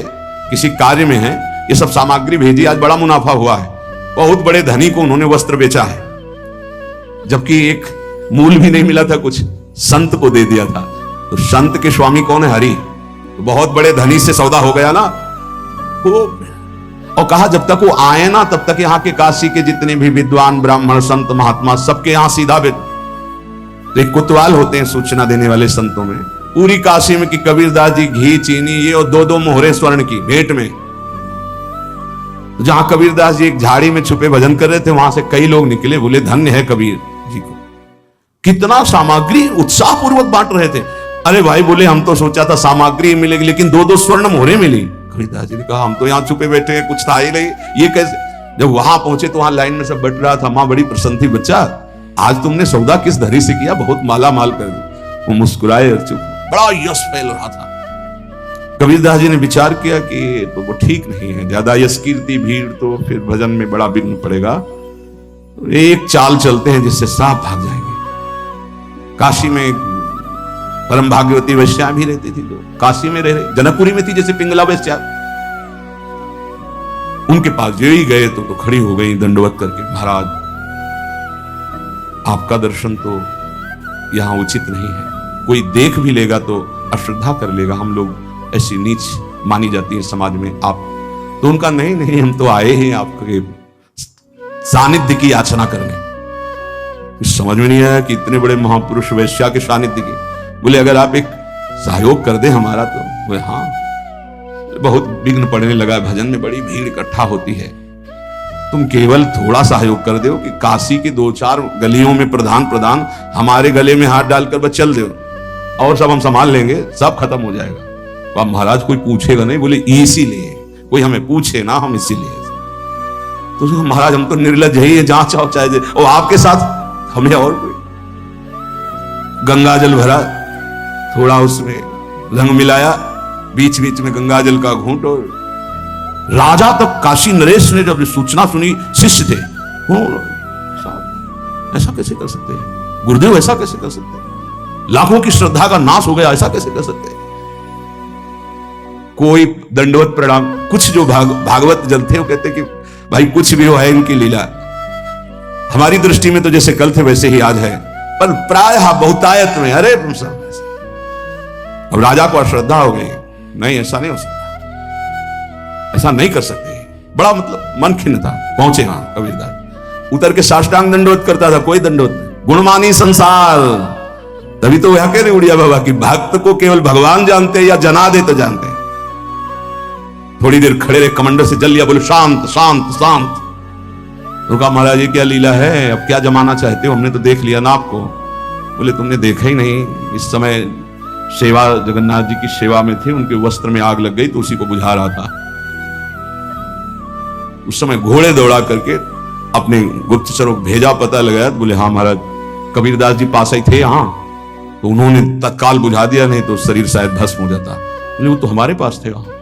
किसी कार्य में हैं, ये सब सामग्री भेजी, आज बड़ा मुनाफा हुआ है। बहुत बड़े धनी को उन्होंने वस्त्र बेचा है, जबकि एक मूल भी नहीं मिला था, कुछ संत को दे दिया था। तो संत के स्वामी कौन है? हरि। तो बहुत बड़े धनी से सौदा हो गया ना। और कहा जब तक वो आए ना तब तक यहाँ के काशी के जितने भी विद्वान ब्राह्मण संत महात्मा सबके यहाँ सीधा तो एक कोतवाल होते हैं सूचना देने वाले संतों में, पूरी काशी में कि कबीरदास जी घी, चीनी ये और 2-2 मोहरे स्वर्ण की भेंट में। जहां कबीरदास जी एक झाड़ी में छुपे भजन कर रहे थे, वहां से कई लोग निकले, बोले धन्य है कबीर जी को। कितना सामग्री उत्साह पूर्वक बांट रहे थे। अरे भाई बोले हम तो सोचा था सामग्री मिलेगी, लेकिन 2-2 स्वर्ण मोहरे मिली। कबीरदास जी ने कहा हम तो यहाँ छुपे बैठे हैं, कुछ था ही नहीं, ये कैसे? जब वहां पहुंचे तो वहां लाइन में सब बट रहा था। मां बड़ी प्रसन्न थी, बच्चा आज तुमने सौदा किस धरी से किया, बहुत माला माल कर दी। वो मुस्कुराए और चुप, बड़ा यश फैल रहा था। कबीरदास जी ने विचार किया कि तो वो ठीक नहीं है, ज्यादा यश कीर्ति भीड़ तो फिर भजन में बड़ा विघ्न पड़ेगा। तो एक चाल चलते हैं जिससे साफ भाग जाएंगे। काशी में परम भाग्यवती वैश्या भी रहती थी, जो काशी में रह, जनकपुरी में थी जैसे पिंगला वैश्या, उनके पास जो ही गए तो खड़ी हो गई दंडवत करके, महाराज आपका दर्शन तो यहां उचित नहीं है, कोई देख भी लेगा तो अश्रद्धा कर लेगा, हम लोग ऐसी नीच मानी जाती है समाज में आप। तो उनका नहीं नहीं, हम तो आए हैं आपके सानिध्य की याचना करने। समझ में नहीं आया कि इतने बड़े महापुरुष वैश्या के सानिध्य की। बोले अगर आप एक सहयोग कर दे हमारा तो। बोले हाँ। बहुत विघ्न पड़ने लगा, भजन में बड़ी भीड़ इकट्ठा होती है, तुम केवल थोड़ा सहयोग कर दो कि काशी की 2-4 गलियों में प्रधान हमारे गले में हाथ डालकर बस चल दो, और सब हम संभाल लेंगे, सब खत्म हो जाएगा। तो अब महाराज कोई पूछेगा नहीं। बोले इसीलिए कोई हमें पूछे ना, हम इसीलिए। तो महाराज हम तो निर्लज ही है, जहां चाहो चाहे दे, और आपके साथ हमें और कोई। गंगा जल भरा, थोड़ा उसमें रंग मिलाया, बीच बीच में गंगा जल का घूंट। और राजा तक काशी नरेश ने जब सूचना सुनी, शिष्य थे, ऐसा कैसे कर सकते हैं गुरुदेव, ऐसा कैसे कर सकते हैं, लाखों की श्रद्धा का नाश हो गया, ऐसा कैसे कर सकते हैं। कोई दंडवत प्रणाम कुछ, जो भागवत जन थे वो कहते कि भाई कुछ भी हो है इनकी लीला, हमारी दृष्टि में तो जैसे कल थे वैसे ही आज है, पर प्रायः बहुतायत में अरे अब राजा को अश्रद्धा हो गई, नहीं ऐसा नहीं हो सकता, ऐसा नहीं कर सकते। बड़ा मतलब मन खिन्न था। पहुंचे वहां कबीरदास, उतर के साष्टांग दंडवत करता था, कोई दंडवत नहीं। गुणमानी संसार, तभी तो वह कह रहे उड़िया बाबा की भक्त को केवल भगवान जानते या जना दे तो जानते। थोड़ी देर खड़े रहे, कमंडर से जल लिया, बोले शांत शांत शांत। रुका, महाराज ये क्या लीला है, अब क्या जमाना चाहते हो, हमने तो देख लिया ना आपको। बोले तुमने देखा ही नहीं, इस समय सेवा जगन्नाथ जी की सेवा में थे, उनके वस्त्र में आग लग गई तो उसी को बुझा रहा था। उस समय घोड़े दौड़ा करके अपने गुप्तचरों को भेजा, पता लगाया, बोले हाँ महाराज कबीरदास जी पास ही थे यहाँ, तो उन्होंने तत्काल बुझा दिया, नहीं तो शरीर शायद भस्म हो जाता। बोले वो तो हमारे पास थे वहां।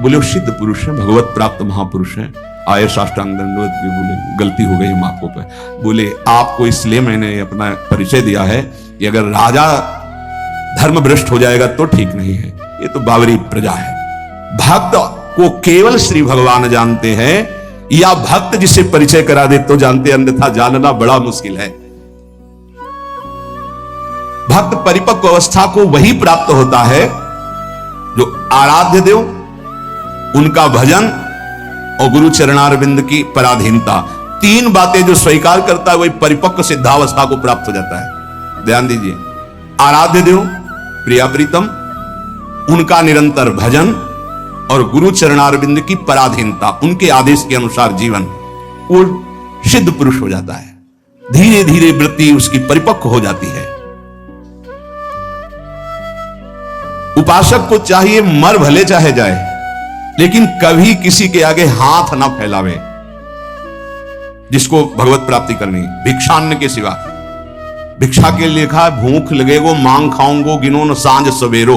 बोले वो सिद्ध पुरुष है, भगवत प्राप्त महापुरुष है, आए साष्टांग दंडवत की। बोले गलती हो गई हम आपको पे। बोले आपको इसलिए मैंने अपना परिचय दिया है कि अगर राजा धर्म भ्रष्ट हो जाएगा तो ठीक नहीं है, ये तो बावरी प्रजा है। भक्त को केवल श्री भगवान जानते हैं, या भक्त जिसे परिचय करा दे तो जानते, अन्यथा जानना बड़ा मुश्किल है। भक्त परिपक्व अवस्था को वही प्राप्त होता है जो आराध्य देव, उनका भजन और गुरु चरणारविंद की पराधीनता, तीन बातें जो स्वीकार करता है वही परिपक्व सिद्धावस्था को प्राप्त हो जाता है। ध्यान दीजिए, आराध्य देव प्रिया प्रीतम, उनका निरंतर भजन और गुरु चरणारविंद की पराधीनता, उनके आदेश के अनुसार जीवन, वो सिद्ध पुरुष हो जाता है। धीरे धीरे वृत्ति उसकी परिपक्व हो जाती है। उपासक को चाहिए मर भले चाहे जाए, लेकिन कभी किसी के आगे हाथ ना फैलावे। जिसको भगवत प्राप्ति करनी, भिक्षान्न के सिवा। भिक्षा के लिए लिखा, भूख लगेगो मांग खाऊंगो, गिनो न सांझ सवेरो,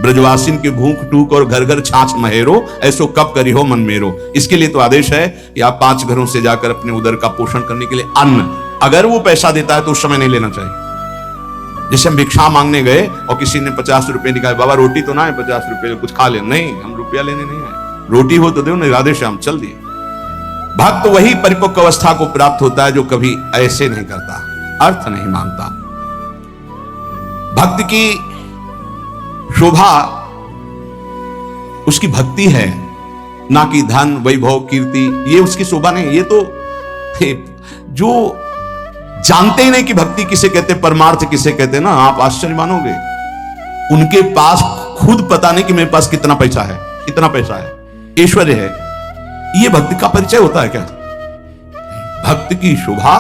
ब्रजवासिन के भूख टूक और घर घर छाछ महेरो, ऐसो कब करी हो मन मेरो। इसके लिए तो आदेश है कि आप 5 घरों से जाकर अपने उदर का पोषण करने के लिए अन्न, अगर वो पैसा देता है तो उस समय नहीं लेना चाहिए। जैसे हम भिक्षा मांगने गए और किसी ने 50 रुपए निकाले, बाबा रोटी तो ना है, 50 रुपए कुछ खा ले, नहीं हम रुपया लेने नहीं आए, रोटी हो तो दो, नहीं आदेश हम चल दिए। भक्त वही परिपक्व अवस्था को प्राप्त होता है जो कभी ऐसे नहीं करता, अर्थ नहीं मांगता। भक्त की शोभा उसकी भक्ति है, ना कि धन वैभव कीर्ति, ये उसकी शोभा नहीं। ये तो जो जानते ही नहीं कि भक्ति किसे कहते, परमार्थ किसे कहते ना, आप आश्चर्य मानोगे। उनके पास खुद पता नहीं कि मेरे पास कितना पैसा है, कितना पैसा है, ऐश्वर्य है, ये भक्ति का परिचय होता है क्या? भक्त की शोभा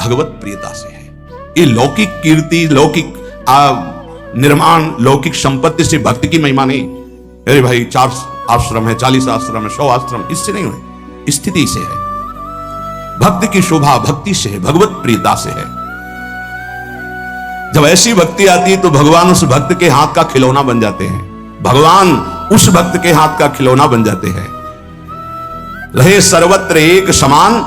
भगवत प्रियता से है। ये लौकिक कीर्ति, लौकिक निर्माण, लौकिक संपत्ति से भक्ति की महिमा नहीं। अरे भाई 4 आश्रम है, 40 आश्रम है, 100 आश्रम, इससे नहीं हुए, स्थिति से है। भक्त की शोभा भक्ति से है, भगवत प्रियता से है। जब ऐसी भक्ति आती है तो भगवान उस भक्त के हाथ का खिलौना बन जाते हैं, भगवान उस भक्त के हाथ का खिलौना बन जाते हैं। रहे सर्वत्र एक समान,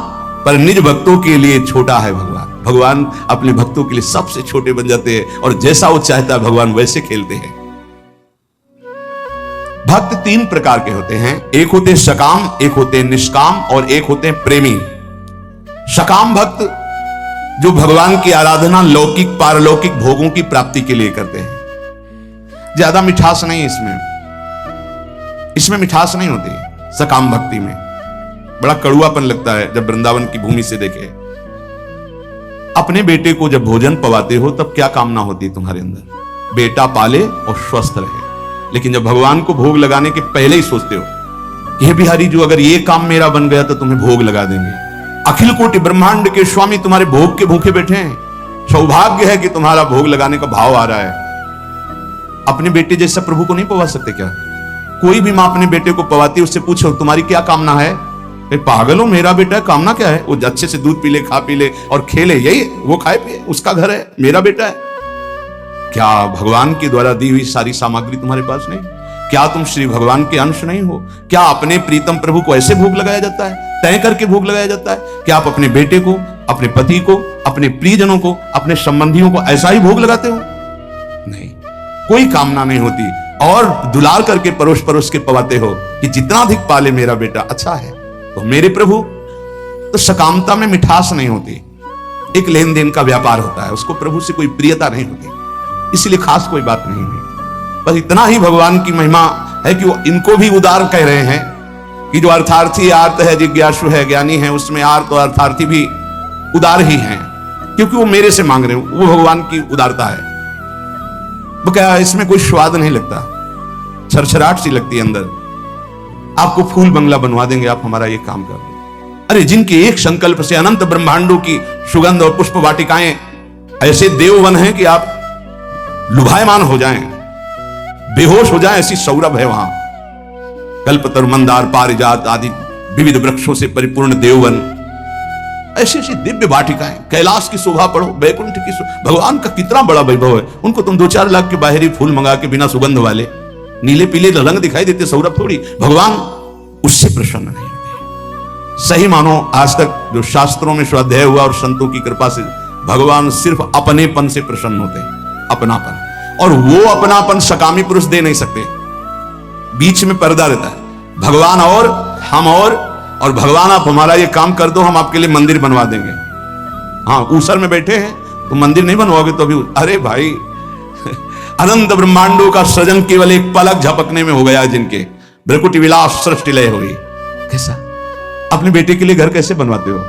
पर निज भक्तों के लिए छोटा है भगवान। भगवान अपने भक्तों के लिए सबसे छोटे बन जाते हैं, और जैसा वो चाहता है भगवान वैसे खेलते हैं। भक्त 3 प्रकार के होते हैं, एक होते सकाम, एक होते निष्काम और एक होते प्रेमी। सकाम भक्त जो भगवान की आराधना लौकिक पारलौकिक भोगों की प्राप्ति के लिए करते हैं। ज्यादा मिठास नहीं इसमें मिठास नहीं होती सकाम भक्ति में, बड़ा कड़ुआपन लगता है जब वृंदावन की भूमि से देखे। अपने बेटे को जब भोजन पवाते हो तब क्या कामना होती है तुम्हारे अंदर, बेटा पाले और स्वस्थ रहे। लेकिन जब भगवान को भोग लगाने के पहले ही सोचते हो कि हे बिहारी जो अगर ये काम मेरा बन गया तो तुम्हें भोग लगा देंगे। अखिल कोटि ब्रह्मांड के स्वामी तुम्हारे भोग के भूखे बैठे हैं, सौभाग्य है कि तुम्हारा भोग लगाने का भाव आ रहा है। अपने बेटे जैसा प्रभु को नहीं पवा सकते क्या? कोई भी मां अपने बेटे को पवाती, उससे पूछो तुम्हारी क्या कामना है? पागल हो, मेरा बेटा है, कामना क्या है? वो अच्छे से दूध पी ले, खा पी ले और खेले, यही वो खाए पिए, उसका घर है, मेरा बेटा है। क्या भगवान के द्वारा दी हुई सारी सामग्री तुम्हारे पास नहीं? क्या तुम श्री भगवान के अंश नहीं हो? क्या अपने प्रीतम प्रभु को ऐसे भोग लगाया जाता है, तय करके भोग लगाया जाता है? क्या आप अपने बेटे को, अपने पति को, अपने प्रियजनों को, अपने संबंधियों को ऐसा ही भोग लगाते हो? नहीं, कोई कामना नहीं होती। और दुलार करके परोस परोस के पवाते हो कि जितना अधिक पाले मेरा बेटा अच्छा है। तो मेरे प्रभु, तो सकामता में मिठास नहीं होती, एक लेन देन का व्यापार होता है, उसको प्रभु से कोई प्रियता नहीं होती, इसलिए खास कोई बात नहीं हुई। बस इतना ही भगवान की महिमा है कि वो इनको भी उदार कह रहे हैं कि जो अर्थार्थी आर्त है, जिज्ञासु है, ज्ञानी है, उसमें आर्त और अर्थार्थी भी उदार ही हैं, क्योंकि वो मेरे से मांग रहे हो। वो भगवान की उदारता है। वो क्या, इसमें कोई स्वाद नहीं लगता, छरछराहट सी लगती है अंदर। आपको फूल बंगला बनवा देंगे, आप हमारा ये काम कर दो। अरे जिनके एक संकल्प से अनंत ब्रह्मांडों की सुगंध और पुष्प वाटिकाएं ऐसे देववन हैं कि आप लुभायमान हो जाएं, बेहोश हो जाएं, ऐसी सौरभ है वहां। कल्पतरु, मंदार, पारिजात आदि विविध वृक्षों से परिपूर्ण देववन, ऐसी ऐसी दिव्य वाटिकाएं, कैलाश की शोभा पढ़ो, वैकुंठ की भगवान का कितना बड़ा वैभव है। उनको तुम 2-4 लाख के बाहरी फूल मंगा के बिना सुगंध वाले नीले पीले रंग दिखाई देते, सौरभ थोड़ी, भगवान उससे प्रसन्न नहीं होते। सही मानो, आज तक जो शास्त्रों में स्वाध्याय हुआ और संतों की कृपा से भगवान सिर्फ अपनेपन से प्रसन्न होते हैं, अपनापन। और वो अपनापन सकामी पुरुष दे नहीं सकते, बीच में पर्दा रहता है, भगवान और हम और भगवान आप हमारा ये काम कर दो, हम आपके लिए मंदिर बनवा देंगे। हाँ, ऊसर में बैठे हैं तो मंदिर नहीं बनवाओगे तो अभी, अरे भाई अनंत ब्रह्मांडों का सृजन केवल एक पलक झपकने में हो गया जिनके, भ्रकुटी विलास सृष्टि लय हुई। कैसा अपने बेटे के लिए घर कैसे बनवाते हो?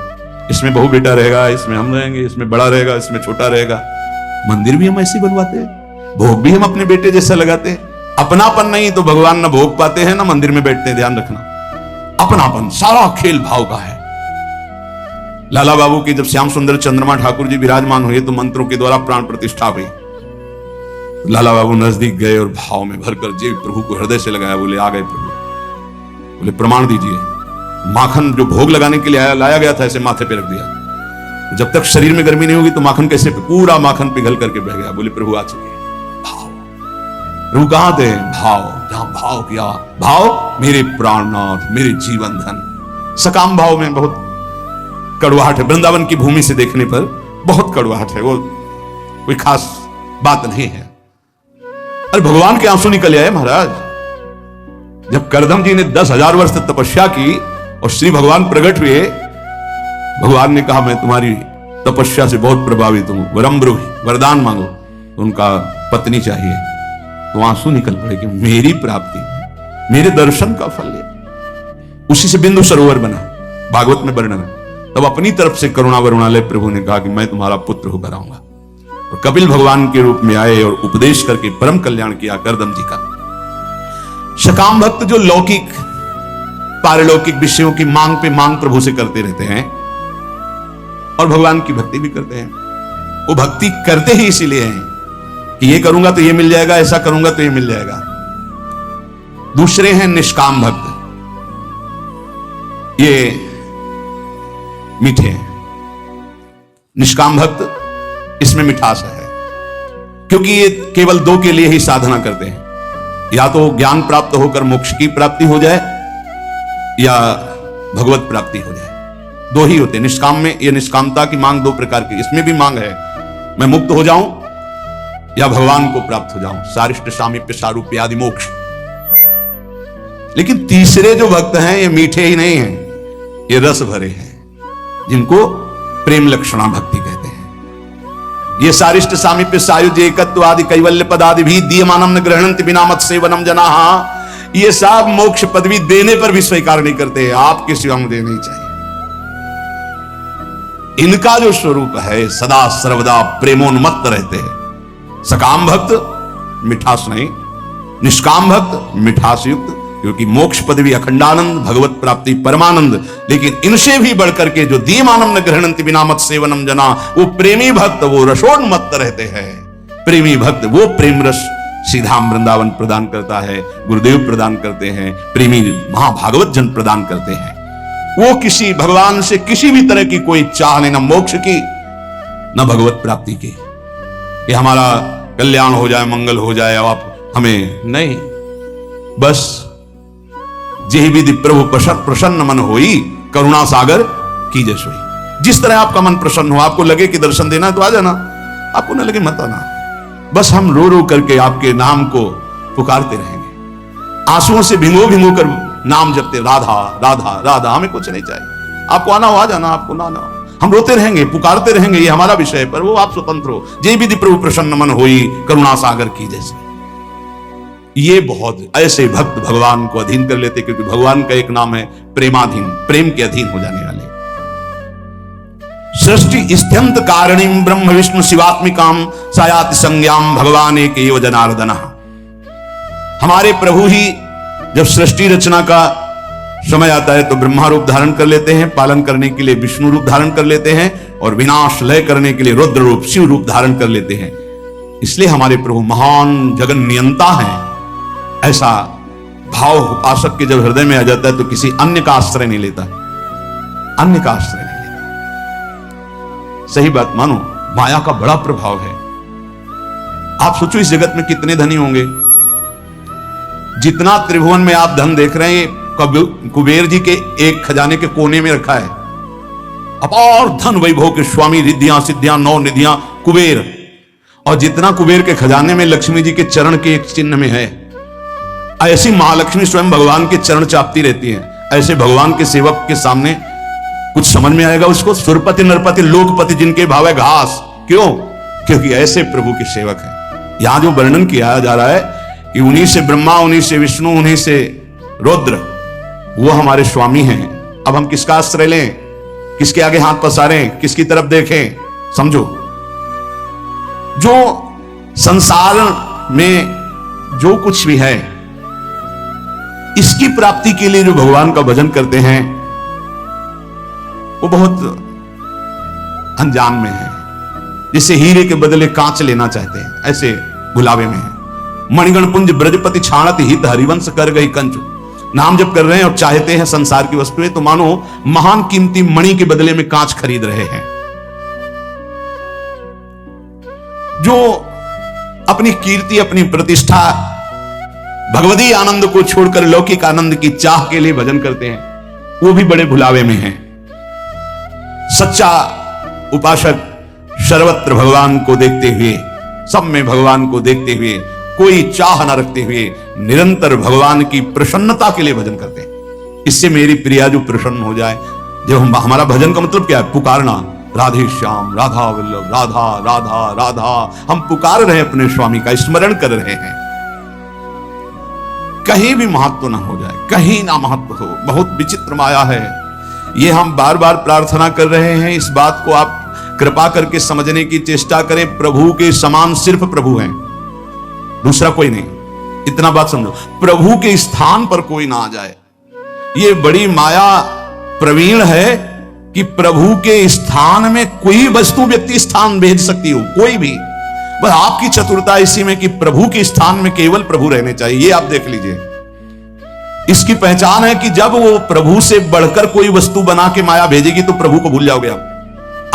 इसमें बहु बेटा रहेगा, इसमें हम रहेंगे, इसमें बड़ा रहेगा, इसमें छोटा रहेगा। मंदिर भी हम ऐसे बनवाते हैं, भोग भी हम अपने बेटे जैसा लगाते हैं। अपनापन नहीं तो भगवान न भोग पाते हैं ना मंदिर में बैठते हैं, ध्यान रखना। अपनापन सारा खेल भाव का है। लाला बाबू की जब श्याम सुंदर चंद्रमा ठाकुर जी विराजमान हुए तो मंत्रों के द्वारा प्राण प्रतिष्ठा हुई। लाला बाबू नजदीक गए और भाव में भरकर जी प्रभु को हृदय से लगाया। बोले, आ गए प्रभु। बोले, प्रमाण दीजिए। माखन जो भोग लगाने के लिए लाया गया था ऐसे माथे पे रख दिया। जब तक शरीर में गर्मी नहीं होगी तो माखन कैसे, पूरा माखन पिघल करके बह गया। बोले, प्रभु आ चुके। भाव, प्रभु कहां थे? भाव, जहां भाव किया, भाव मेरे प्राणनाथ, मेरे जीवन धन। सकाम भाव में बहुत कड़वाहट है, वृंदावन की भूमि से देखने पर बहुत कड़वाहट है, वो कोई खास बात नहीं है। अरे भगवान के आंसू निकल आए महाराज। जब करदम जी ने 10,000 वर्ष तक तपस्या की और श्री भगवान प्रकट हुए, भगवान ने कहा, मैं तुम्हारी तपस्या से बहुत प्रभावित हूं, वरम ब्रूहि, वरदान मांगो। उनका पत्नी चाहिए, तो आंसू निकल पड़े कि मेरी प्राप्ति, मेरे दर्शन का फल है। उसी से बिंदु सरोवर बना, भागवत में वर्णन है। तब अपनी तरफ से करुणा वरुणालय प्रभु ने कहा कि मैं तुम्हारा पुत्र होकर आऊंगा। और कपिल भगवान के रूप में आए और उपदेश करके परम कल्याण किया करदम जी का। सकाम भक्त जो लौकिक पारलौकिक विषयों की मांग पे मांग प्रभु से करते रहते हैं और भगवान की भक्ति भी करते हैं। वो भक्ति करते ही इसीलिए हैं कि ये करूंगा तो ये मिल जाएगा, ऐसा करूंगा तो ये मिल जाएगा। दूसरे हैं निष्काम भक्त, ये मीठे हैं। निष्काम भक्त, इसमें मिठास है, क्योंकि ये केवल दो के लिए ही साधना करते हैं, या तो ज्ञान प्राप्त होकर मोक्ष की प्राप्ति हो जाए या भगवत प्राप्ति हो जाए। दो ही होते हैं निष्काम में। ये निष्कामता की मांग 2 प्रकार की, इसमें भी मांग है, मैं मुक्त हो जाऊं या भगवान को प्राप्त हो जाऊं, सारिष्ट सामीप्य सारूप्य आदि मोक्ष। लेकिन तीसरे जो भक्त हैं ये मीठे ही नहीं हैं, ये रस भरे हैं, जिनको प्रेम लक्षणा भक्ति कहते हैं। ये सारिष्ट सामीप्य सायुज्य एकत्व आदि कैवल्य पद आदि भी दीयमानम न ग्रहणन्ति बिना मत सेवनम जनाः, ये सब मोक्ष पदवी देने पर भी स्वीकार नहीं करते, आपके सिवा मुझे नहीं चाहिए। इनका जो स्वरूप है सदा सर्वदा प्रेमोन्मत्त रहते हैं। सकाम भक्त मिठास नहीं, निष्काम भक्त मिठास युक्त, क्योंकि मोक्ष पदवी अखंडानंद, भगवत प्राप्ति परमानंद। लेकिन इनसे भी बढ़कर के जो दीयमानम न ग्रहणन्ति बिना मत सेवनम जना, वो प्रेमी भक्त, वो रसोन्मत्त रहते हैं। प्रेमी भक्त वो प्रेम रस सीधाम वृंदावन प्रदान करता है, गुरुदेव प्रदान करते हैं, प्रेमी महाभागवत जन प्रदान करते हैं। वो किसी भगवान से किसी भी तरह की कोई चाह नहीं, न मोक्ष की न भगवत प्राप्ति की, कि हमारा कल्याण हो जाए, मंगल हो जाए, अब आप हमें नहीं। बस जेहि विधि प्रभु प्रसन्न मन होई, करुणा सागर कीजे सोई। जिस तरह आपका मन प्रसन्न हो, आपको लगे कि दर्शन देना है तो आ जाना, आपको न लगे मत आना। बस हम रो रो करके आपके नाम को पुकारते रहेंगे, आंसुओं से भिंगो भिंगो कर नाम जपते, राधा राधा राधा। हमें कुछ नहीं चाहिए, आपको आना हो आ जाना, आपको ना आना हम रोते रहेंगे, पुकारते रहेंगे, ये हमारा विषय है, पर वो आप स्वतंत्र हो। जय विधि प्रभु प्रसन्न मन होई, करुणा सागर की जैसे। ये बहुत ऐसे भक्त भगवान को अधीन कर लेते, क्योंकि भगवान का एक नाम है प्रेमाधीन, प्रेम के अधीन हो जाने वाले। सृष्टि स्त्यंत कारणीम ब्रह्म विष्णु शिवात्मिकाम सायाति संज्ञाम भगवान एक एव जनार्दन। हमारे प्रभु ही जब सृष्टि रचना का समय आता है तो ब्रह्मा रूप धारण कर लेते हैं, पालन करने के लिए विष्णु रूप धारण कर लेते हैं, और विनाश लय करने के लिए रुद्र रूप शिव रूप धारण कर लेते हैं। इसलिए हमारे प्रभु महान जगन नियंता हैं। ऐसा भाव उपासक के जब हृदय में आ जाता है तो किसी अन्य का आश्रय नहीं लेता, अन्य का आश्रय नहीं लेता। सही बात मानो, माया का बड़ा प्रभाव है। आप सोचो इस जगत में कितने धनी होंगे, जितना त्रिभुवन में आप धन देख रहे हैं कुबेर जी के एक खजाने के कोने में रखा है। अपार धन वैभव के स्वामी, रिद्धियां सिद्धियां नौ निधियां कुबेर, और जितना कुबेर के खजाने में लक्ष्मी जी के चरण के एक चिन्ह में है, ऐसी महालक्ष्मी स्वयं भगवान के चरण चापती रहती है। ऐसे भगवान के सेवक के सामने कुछ समझ में आएगा उसको? सुरपति नरपति लोकपति जिनके भाव है घास। क्यों? क्योंकि ऐसे प्रभु के सेवक हैं। यहां जो वर्णन किया जा रहा है कि उन्हीं से ब्रह्मा, उन्हीं से विष्णु, उन्हीं से रुद्र, वो हमारे स्वामी हैं। अब हम किसका आश्रय लें, किसके आगे हाथ पसारें, किसकी तरफ देखें? समझो, जो संसार में जो कुछ भी है, इसकी प्राप्ति के लिए जो भगवान का भजन करते हैं वो बहुत अनजान में है। जिसे हीरे के बदले कांच लेना चाहते हैं, ऐसे भुलावे में है। मणिगण पुंज ब्रजपति छाणत हित हरिवंश कर गई कंचु। नाम जब कर रहे हैं और चाहते हैं संसार की वस्तुएं, तो मानो महान कीमती मणि के बदले में कांच खरीद रहे हैं। जो अपनी कीर्ति, अपनी प्रतिष्ठा, भगवदी आनंद को छोड़कर लौकिक आनंद की चाह के लिए भजन करते हैं, वो भी बड़े भुलावे में हैं। सच्चा उपासक सर्वत्र भगवान को देखते हुए, सब में भगवान को देखते हुए, कोई चाह न रखते हुए निरंतर भगवान की प्रसन्नता के लिए भजन करते हैं। इससे मेरी प्रिया जो प्रसन्न हो जाए। जब हम, हमारा भजन का मतलब क्या है? पुकारना, राधे श्याम, राधा वल्लभ, राधा राधा राधा। हम पुकार रहे हैं, अपने स्वामी का स्मरण कर रहे हैं। कहीं भी महत्व ना हो जाए, कहीं ना महत्व हो। बहुत विचित्र माया है ये, हम बार बार प्रार्थना कर रहे हैं। इस बात को आप कृपा करके समझने की चेष्टा करें। प्रभु के समान सिर्फ प्रभु हैं, दूसरा कोई नहीं। इतना बात समझो, प्रभु के स्थान पर कोई ना आ जाए। ये बड़ी माया प्रवीण है कि प्रभु के स्थान में कोई वस्तु, व्यक्ति स्थान भेज सकती हो, कोई भी। बस आपकी चतुरता इसी में कि प्रभु के स्थान में केवल प्रभु रहने चाहिए। ये आप देख लीजिए, इसकी पहचान है कि जब वो प्रभु से बढ़कर कोई वस्तु बना के माया भेजेगी तो प्रभु को भूल जाओगे आप।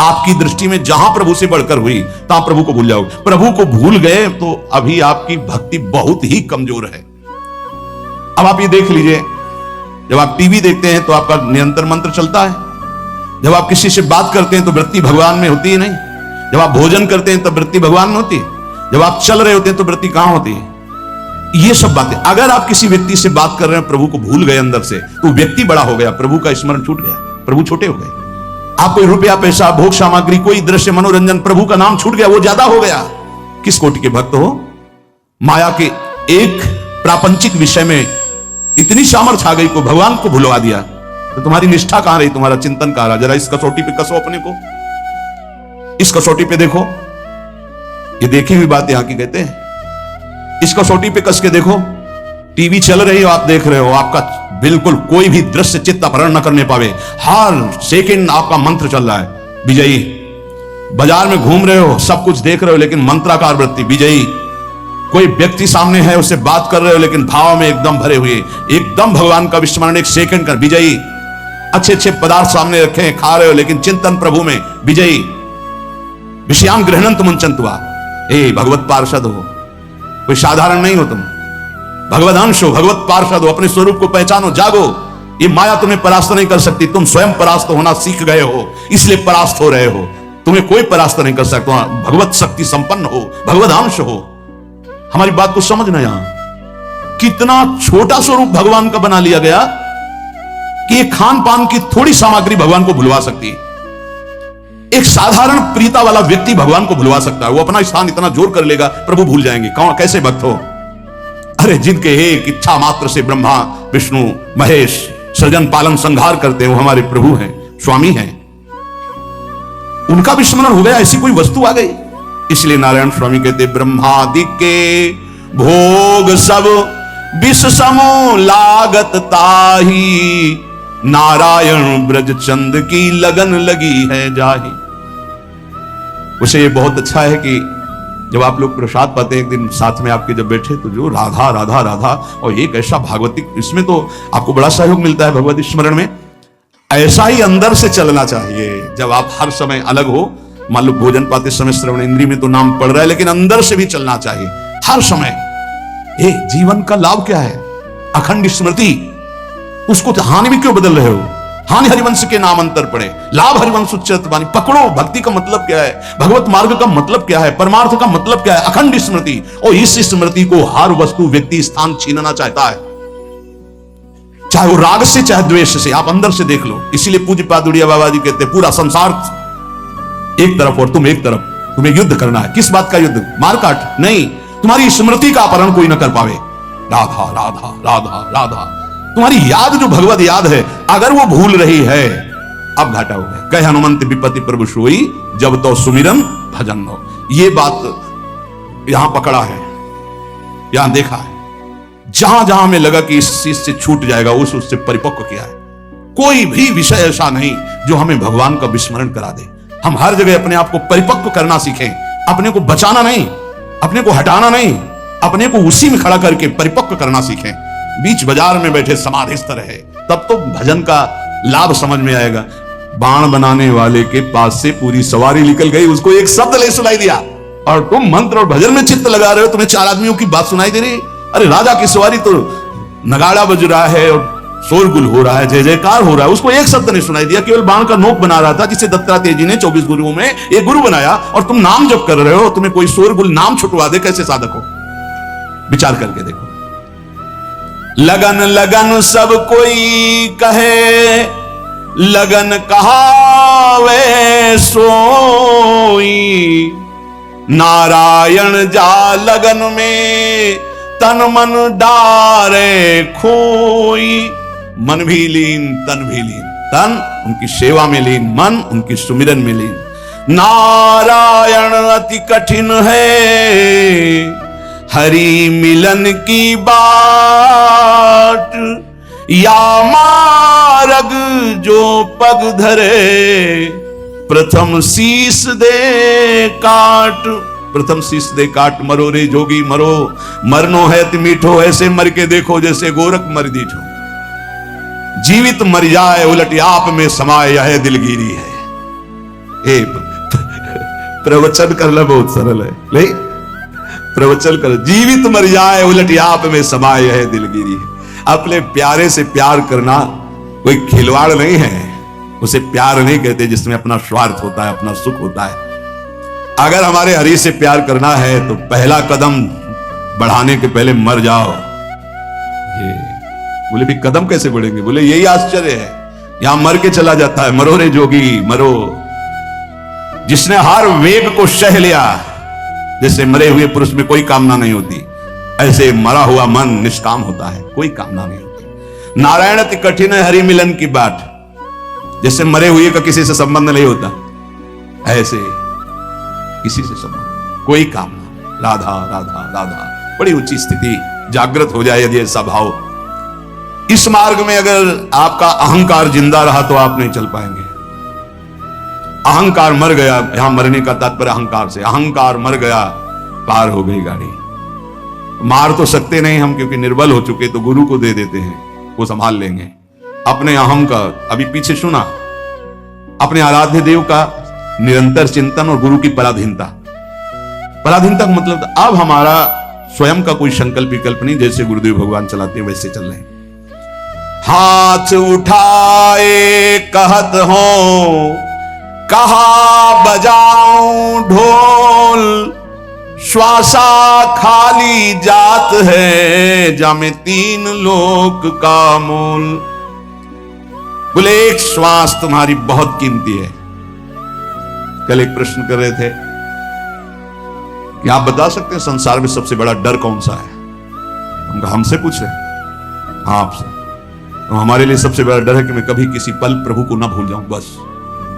आपकी दृष्टि में जहां प्रभु से बढ़कर हुई तहां प्रभु को भूल जाओगे। प्रभु को भूल गए तो अभी आपकी भक्ति बहुत ही कमजोर है। अब आप ये देख लीजिए, जब आप टीवी देखते हैं तो आपका निरंतर मंत्र चलता है। जब आप किसी से बात करते हैं तो वृत्ति भगवान में होती है नहीं। जब आप भोजन करते हैं तब वृत्ति भगवान में होती है। जब आप चल रहे होते हैं तो वृत्ति कहां होती है? ये सब बातें, अगर आप किसी व्यक्ति से बात कर रहे हैं, प्रभु को भूल गए अंदर से, तो व्यक्ति बड़ा हो गया, प्रभु का स्मरण छूट गया, प्रभु छोटे हो गए। आप कोई रुपया पैसा, भोग सामग्री, कोई दृश्य, मनोरंजन, प्रभु का नाम छूट गया, वो ज्यादा हो गया। किस कोटि के भक्त हो? माया के एक प्रापंचिक विषय में इतनी सामर्थ्य आ गई को भगवान को भुलवा दिया, तो तुम्हारी निष्ठा कहां रही, तुम्हारा चिंतन कहां रहा? जरा इस कसौटी पे कसो अपने को, इस कसौटी पे देखो। ये देखी हुई बात यहां की कहते हैं। इस कसौटी पे कस के देखो। टीवी चल रही हो, आप देख रहे हो, आपका बिल्कुल कोई भी दृश्य चित्त अपहरण न करने पावे। हर सेकंड आपका मंत्र चल रहा है, विजयी। बाजार में घूम रहे हो, सब कुछ देख रहे हो, लेकिन मंत्राकार वृत्ति, विजयी। कोई व्यक्ति सामने है, उससे बात कर रहे हो, लेकिन भाव में एकदम भरे हुए, एकदम भगवान का विस्मरण एक सेकंड कर, विजयी। अच्छे अच्छे पदार्थ सामने रखे हैं, खा रहे हो, लेकिन चिंतन प्रभु में, विजयी। विषयान गृहणंत मुंचंतवा। ए भगवत पार्षद हो, कोई साधारण नहीं हो तुम, भगवत अंश हो, भगवत पार्षद हो। अपने स्वरूप को पहचानो, जागो। ये माया तुम्हें परास्त नहीं कर सकती, तुम स्वयं परास्त होना सीख गए हो, इसलिए परास्त हो रहे हो। तुम्हें कोई परास्त नहीं कर सकता। भगवत शक्ति संपन्न हो, भगवत अंश हो। हमारी बात को समझना। यहां कितना छोटा स्वरूप भगवान का बना लिया गया कि एक खान पान की थोड़ी सामग्री भगवान को भुलवा सकती है। एक साधारण प्रीता वाला व्यक्ति भगवान को भुलवा सकता है। वो अपना स्थान इतना जोर कर लेगा, प्रभु भूल जाएंगे। कौन, कैसे भक्त हो? अरे जिनके एक इच्छा मात्र से ब्रह्मा विष्णु महेश सृजन पालन संहार करते हैं, वो हमारे प्रभु हैं, स्वामी हैं। उनका भी स्मरण हो गया, ऐसी कोई वस्तु आ गई। इसलिए नारायण स्वामी कहते, ब्रह्मादि के भोग सब विष समो लागत ताही, नारायण ब्रज चंद की लगन लगी है जाही। उसे ये बहुत अच्छा है कि जब आप लोग प्रसाद पाते हैं, एक दिन साथ में आपके जब बैठे तो जो राधा राधा राधा, और एक ऐसा भागवतिक, इसमें तो आपको बड़ा सहयोग मिलता है भगवती स्मरण में। ऐसा ही अंदर से चलना चाहिए। जब आप हर समय अलग हो, मान लो भोजन पाते समय श्रवण इंद्री में तो नाम पड़ रहा है, लेकिन अंदर से भी चलना चाहिए हर समय। जीवन का लाभ क्या है? अखंड स्मृति। उसको हानि भी क्यों बदल रहे हो? हानि हरिवंश के नाम अंतर पड़े, लाभ हरिवंश उच्चत वाणी। पकड़ो, भक्ति का मतलब क्या है, भगवत मार्ग का मतलब क्या है, परमार्थ का मतलब क्या है? अखंड स्मृति। और इस स्मृति को हर वस्तु व्यक्ति स्थान छीनना चाहता है, चाहे वो राग से चाहे द्वेष से। आप अंदर से देख लो। इसीलिए पूज्य पादुड़िया बाबा जी कहते, पूरा संसार एक तरफ और तुम एक तरफ, तुम्हें युद्ध करना है। किस बात का युद्ध? मारकाट नहीं, तुम्हारी स्मृति का अपहरण कोई न कर पावे। राधा राधा राधा राधा, तुम्हारी याद जो भगवत याद है, अगर वो भूल रही है, अब घाटा हो गया। कह हनुमंत विपत्ति प्रभु सोई, जब तो सुमिरन भजन हो। ये बात यहां पकड़ा है, यहां देखा है। जहां जहां में लगा कि इस चीज से छूट जाएगा, उससे परिपक्व किया है। कोई भी विषय ऐसा नहीं जो हमें भगवान का विस्मरण करा दे। हम हर जगह अपने आप को परिपक्व करना सीखें, अपने को बचाना नहीं, अपने को हटाना नहीं, अपने को उसी में खड़ा करके परिपक्व करना सीखें। बीच बाजार में बैठे समाधिस्थ रहे, तब तो भजन का लाभ समझ में आएगा। बाण बनाने वाले के पास से पूरी सवारी निकल गई, उसको एक शब्द नहीं सुनाई दिया, और तुम मंत्र और भजन में चित्त लगा रहे हो, तुम्हें 4 आदमियों की बात सुनाई दे रही। अरे राजा की सवारी तो नगाड़ा बज रहा है और शोरगुल हो रहा है, जय जयकार हो रहा है, उसको एक शब्द नहीं सुनाई दिया। केवल बाण का नोक बना रहा था, जिसे दत्तात्रेय जी ने 24 गुरुओं में एक गुरु बनाया, और तुम नाम जप कर रहे हो, तुम्हें कोई शोरगुल नाम छुटवा दे, कैसे साधक हो? विचार करके देखो। लगन लगन सब कोई कहे, लगन कहावे सोई, नारायण जा लगन में तन मन डारे खोई। मन भी लीन, तन भी लीन। तन उनकी सेवा में लीन, मन उनकी सुमिरन में लीन। नारायण अति कठिन है, हरि मिलन की बाट, या मार्ग जो पग धरे, प्रथम शीस दे काट। प्रथम शीस दे काट, मरो रे जोगी मरो, मरनो है ति मीठो, ऐसे मर के देखो जैसे गोरख मर दीठो। जीवित मर जाए उलट आप में समाये, यह दिलगिरी है। प्रवचन करना बहुत सरल है, नहीं? प्रवचन कर, जीवित मर जाए उलट आप में समाये, यह दिलगिरी है। अपने प्यारे से प्यार करना कोई खिलवाड़ नहीं है, उसे प्यार नहीं कहते जिसमें अपना स्वार्थ होता है, अपना सुख होता है। अगर हमारे हरि से प्यार करना है तो पहला कदम बढ़ाने के पहले मर जाओ। ये बोले भी कदम कैसे बढ़ेंगे? बोले यही आश्चर्य है, यहां मर के चला जाता है। मरो रे जोगी मरो। जिसने हर वेग को सह लिया, जैसे मरे हुए पुरुष में कोई कामना नहीं होती, ऐसे मरा हुआ मन निष्काम होता है, कोई कामना नहीं होती। नारायण अति कठिन है हरि मिलन की बात, जैसे मरे हुए का किसी से संबंध नहीं होता, ऐसे किसी से संबंध, कोई कामना। राधा राधा राधा, बड़ी ऊंची स्थिति जागृत हो जाए यदि ऐसा भाव। इस मार्ग में अगर आपका अहंकार जिंदा रहा तो आप नहीं चल पाएंगे। अहंकार मर गया, यहां मरने का तात्पर्य अहंकार से, अहंकार मर गया, पार हो गई गाड़ी। मार तो सकते नहीं हम, क्योंकि निर्बल हो चुके, तो गुरु को दे देते हैं, वो संभाल लेंगे। अपने अहम का अभी पीछे सुना, अपने आराध्य देव का निरंतर चिंतन और गुरु की पराधीनता। पराधीनता का मतलब अब हमारा स्वयं का कोई संकल्प विकल्प नहीं, जैसे गुरुदेव भगवान चलाते हैं वैसे चल रहे हैं। हाथ उठाए कहत हो, कहा बजाऊं ढोल, श्वासा खाली जात है जामे तीन लोक का मूल। बोले एक श्वास तुम्हारी बहुत कीमती है। कल एक प्रश्न कर रहे थे कि आप बता सकते हैं संसार में सबसे बड़ा डर कौन सा है? हम कहा हमसे पूछ रहे हैं? हाँ आपसे। तो हमारे लिए सबसे बड़ा डर है कि मैं कभी किसी पल प्रभु को ना भूल जाऊं, बस।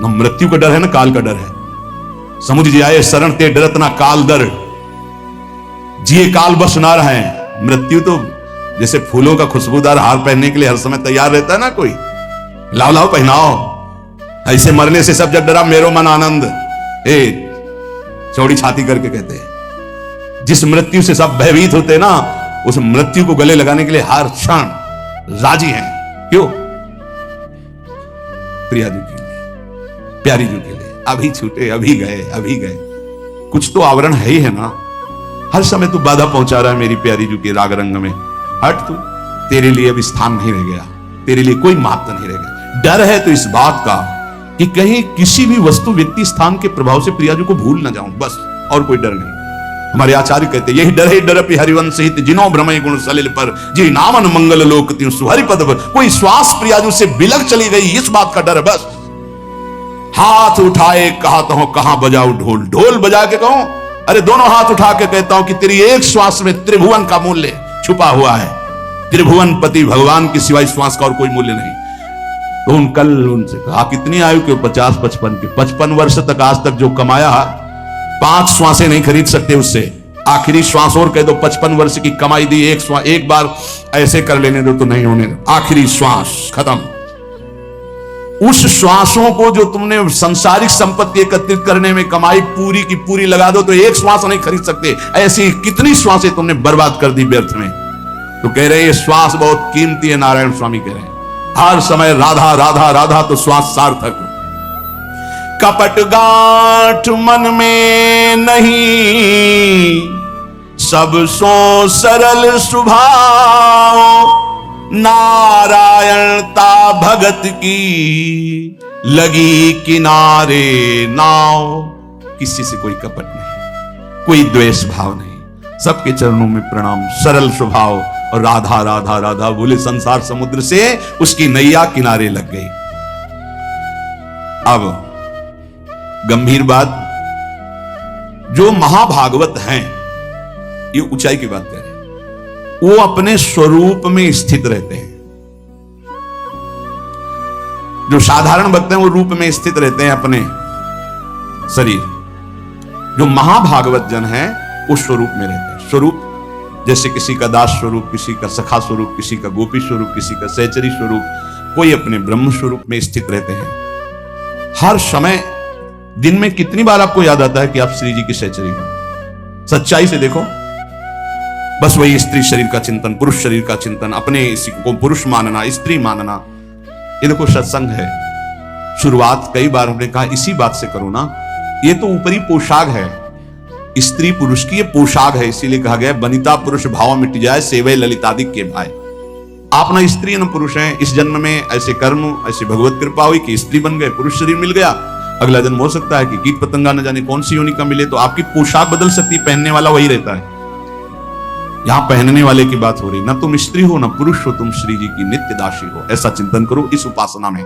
ना मृत्यु का डर है ना काल का डर है। समुझ जाए शरण ते डरत ना काल डर, जिए काल बस ना रहे। मृत्यु तो जैसे फूलों का खुशबूदार हार पहनने के लिए हर समय तैयार रहता है ना कोई, लाओ लाओ पहनाओ, ऐसे मरने से सब जग डरा मेरो मन आनंद, चौड़ी छाती करके कहते हैं। जिस मृत्यु से सब भयभीत होते हैं ना, उस मृत्यु को गले लगाने के लिए हर क्षण राजी हैं। क्यों? प्रिया जी के लिए, प्यारी जी के लिए। अभी छूटे, अभी गए, अभी गए। कुछ तो आवरण है ही है ना। हर समय तू बाधा पहुंचा रहा है मेरी प्यारी जी के राग रंग में। हट तू, तेरे लिए अब स्थान नहीं रह गया, तेरे लिए कोई महत्व नहीं रह गया। डर है तो इस बात का कि कहीं किसी भी वस्तु व्यक्ति स्थान के प्रभाव से प्रिया जी को भूल ना जाऊं, बस। और कोई डर नहीं। हमारे आचार्य कहते यही डर है डर हरिवंश हित जिनो भ्रमय गुण सलिल पर जी नामन मंगल लोक त्यों सुहरि पद पर। कोई श्वास प्रिया जी से बिलक चली गई, इस बात का डर है, बस। हाथ उठाए कहा तो कहां बजाऊं ढोल, ढोल बजा के कहूं, अरे दोनों हाथ उठा के कहता हूं कि तेरी एक श्वास में त्रिभुवन का मूल्य छुपा हुआ है। त्रिभुवन पति भगवान के सिवाय श्वास का और कोई मूल्य नहीं। तो कल उनसे कहा कितनी आयु के? 50-55 के। 55 वर्ष तक आज तक जो कमाया 5 श्वासें नहीं खरीद सकते उससे। आखिरी श्वास और कह दो 55 वर्ष की कमाई दी, एक बार ऐसे कर लेने दो तो नहीं होने दो। आखिरी श्वास खत्म। उस श्वासों को जो तुमने सांसारिक संपत्ति एकत्रित करने में कमाई पूरी की पूरी लगा दो तो एक श्वास नहीं खरीद सकते। ऐसी कितनी श्वासें तुमने बर्बाद कर दी व्यर्थ में। तो कह रहे ये श्वास बहुत कीमती है। नारायण स्वामी कह रहे हैं हर समय राधा राधा राधा, तो श्वास सार्थक। कपट गांठ मन में नहीं, सब सो सरल स्वभाव, नारायणता भगत की लगी किनारे नाव। किसी से कोई कपट नहीं, कोई द्वेष भाव नहीं, सबके चरणों में प्रणाम, सरल स्वभाव। और राधा राधा राधा बोले संसार समुद्र से उसकी नैया किनारे लग गई। अब गंभीर बात, जो महाभागवत हैं ये ऊंचाई की बात करें, वो अपने स्वरूप में स्थित रहते हैं। जो साधारण भक्त हैं वो रूप में स्थित रहते हैं अपने शरीर। जो महाभागवत जन हैं वो स्वरूप में रहते हैं। स्वरूप जैसे किसी का दास स्वरूप, किसी का सखा स्वरूप, किसी का गोपी स्वरूप, किसी का सहचरी स्वरूप, कोई अपने ब्रह्म स्वरूप में स्थित रहते हैं। हर समय दिन में कितनी बार आपको याद आता है कि आप श्री जी की सहचरी हो? सच्चाई से देखो, बस वही स्त्री शरीर का चिंतन, पुरुष शरीर का चिंतन, अपने इसी को पुरुष मानना, स्त्री मानना। ये देखो सत्संग है। शुरुआत कई बार हमने कहा इसी बात से करो ना। ये तो ऊपरी पोशाक है, स्त्री पुरुष की ये पोशाक है। इसीलिए कहा गया बनिता पुरुष भाव मिट जाए, सेवे ललितादि के भाई। आप ना स्त्री न पुरुष हैं। इस जन्म में ऐसे कर्म, ऐसी भगवत कृपा हुई कि स्त्री बन गए, पुरुष शरीर मिल गया। अगला जन्म हो सकता है कि कीट पतंगा न जाने कौन सी योनि का मिले, तो आपकी पोशाक बदल सकती है, पहनने वाला वही रहता है। यहां पहनने वाले की बात हो रही, ना तुम स्त्री हो ना पुरुष हो, तुम श्री जी की नित्य दासी हो। ऐसा चिंतन करो इस उपासना में।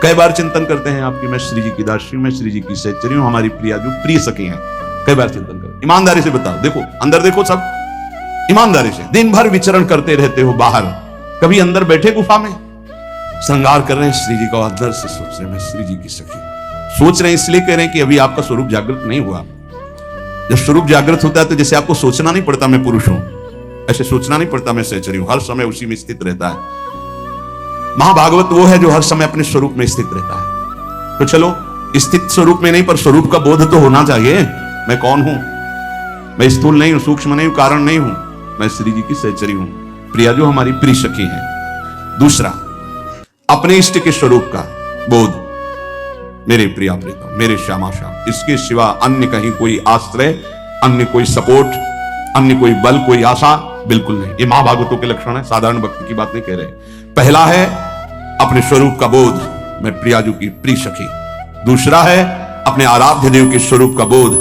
कई बार चिंतन करते हैं आपकी, मैं श्री जी की दासी हूं, मैं श्री जी की सहचरी हूं, हमारी प्रिया जो प्रिय सखी हैं। कई बार चिंतन करो, ईमानदारी से बताओ, देखो अंदर देखो, सब ईमानदारी से। दिन भर विचरण करते रहते हो बाहर, कभी अंदर बैठे गुफा में श्रृंगार कर रहे हैं श्री जी का, अंदर से सोच रहे हैं मैं श्री जी की सखी। सोच रहे हैं इसलिए कह रहे हैं कि अभी आपका स्वरूप जागृत नहीं हुआ। जब स्वरूप जागृत होता है तो जैसे आपको सोचना नहीं पड़ता मैं पुरुष हूं, ऐसे सोचना नहीं पड़ता मैं सहचरी हूं, हर समय उसी में स्थित रहता है। महाभागवत वो है जो हर समय अपने स्वरूप में स्थित रहता है। तो चलो, स्थित स्वरूप में नहीं पर स्वरूप का बोध तो होना चाहिए। मैं कौन हूं? मैं स्थूल नहीं हूं, सूक्ष्म नहीं हूं, कारण नहीं हूं, मैं श्री जी की सहचरी हूं, प्रिया जो हमारी प्रिय सखी है। दूसरा, अपने इष्ट के स्वरूप का बोध, मेरे प्रिया प्रीतम, मेरे श्यामा श्याम, इसके सिवा अन्य कहीं कोई आश्रय, अन्य कोई सपोर्ट, अन्य कोई बल, कोई आशा बिल्कुल नहीं। ये महाभागवतों के लक्षण है, साधारण भक्ति की बात नहीं कह रहे। पहला है अपने स्वरूप का बोध, मैं प्रिया जी की प्रिय सखी। दूसरा है अपने आराध्य देव के स्वरूप का बोध,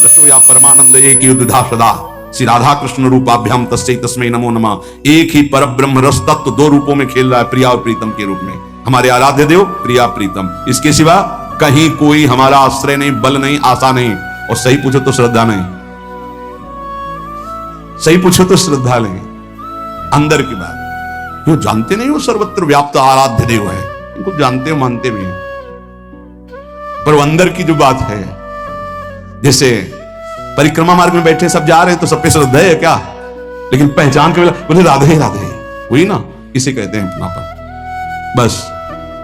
रसो या परमानंद एक ही द्विधा सदा, श्री राधा कृष्ण रूपाभ्याम तस्मै तस्मै नमो नमः। एक ही पर ब्रह्म रस तत्व दो रूपों में खेल रहा है, प्रिया और प्रीतम के रूप में। हमारे आराध्य देव प्रिया प्रीतम, इसके सिवा कहीं कोई हमारा आश्रय नहीं, बल नहीं, आशा नहीं, और सही पूछो तो श्रद्धा नहीं। सही पूछो तो श्रद्धा नहीं, अंदर की बात। क्यों जानते नहीं वो सर्वत्र व्याप्त आराध्य देव है, इनको जानते हो मानते भी हैं, पर अंदर की जो बात है, जैसे परिक्रमा मार्ग में बैठे सब जा रहे हैं तो सब पे श्रद्धा है क्या, लेकिन पहचान के बोले राधे राधे, हुई ना, इसे कहते हैं अपनापन। बस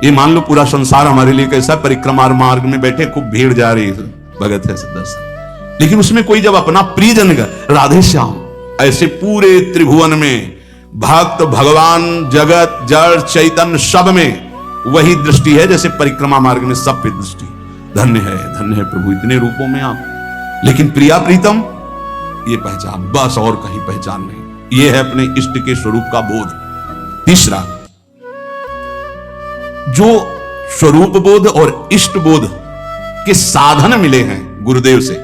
ये मान लो पूरा संसार हमारे लिए कैसा, परिक्रमा मार्ग में बैठे खूब भीड़ जा रही है, भगत है दर्शन, लेकिन उसमें कोई जब अपना प्रियजन का राधे श्याम, ऐसे पूरे त्रिभुवन में भक्त भगवान जगत जड़ चैतन्य सब में वही दृष्टि है जैसे परिक्रमा मार्ग में सब पे दृष्टि। धन्य है प्रभु इतने रूपों में आप, लेकिन प्रिया प्रीतम ये पहचान, बस और कहीं पहचान नहीं। ये है अपने इष्ट के स्वरूप का बोध। तीसरा, जो स्वरूप बोध और इष्ट बोध के साधन मिले हैं गुरुदेव से,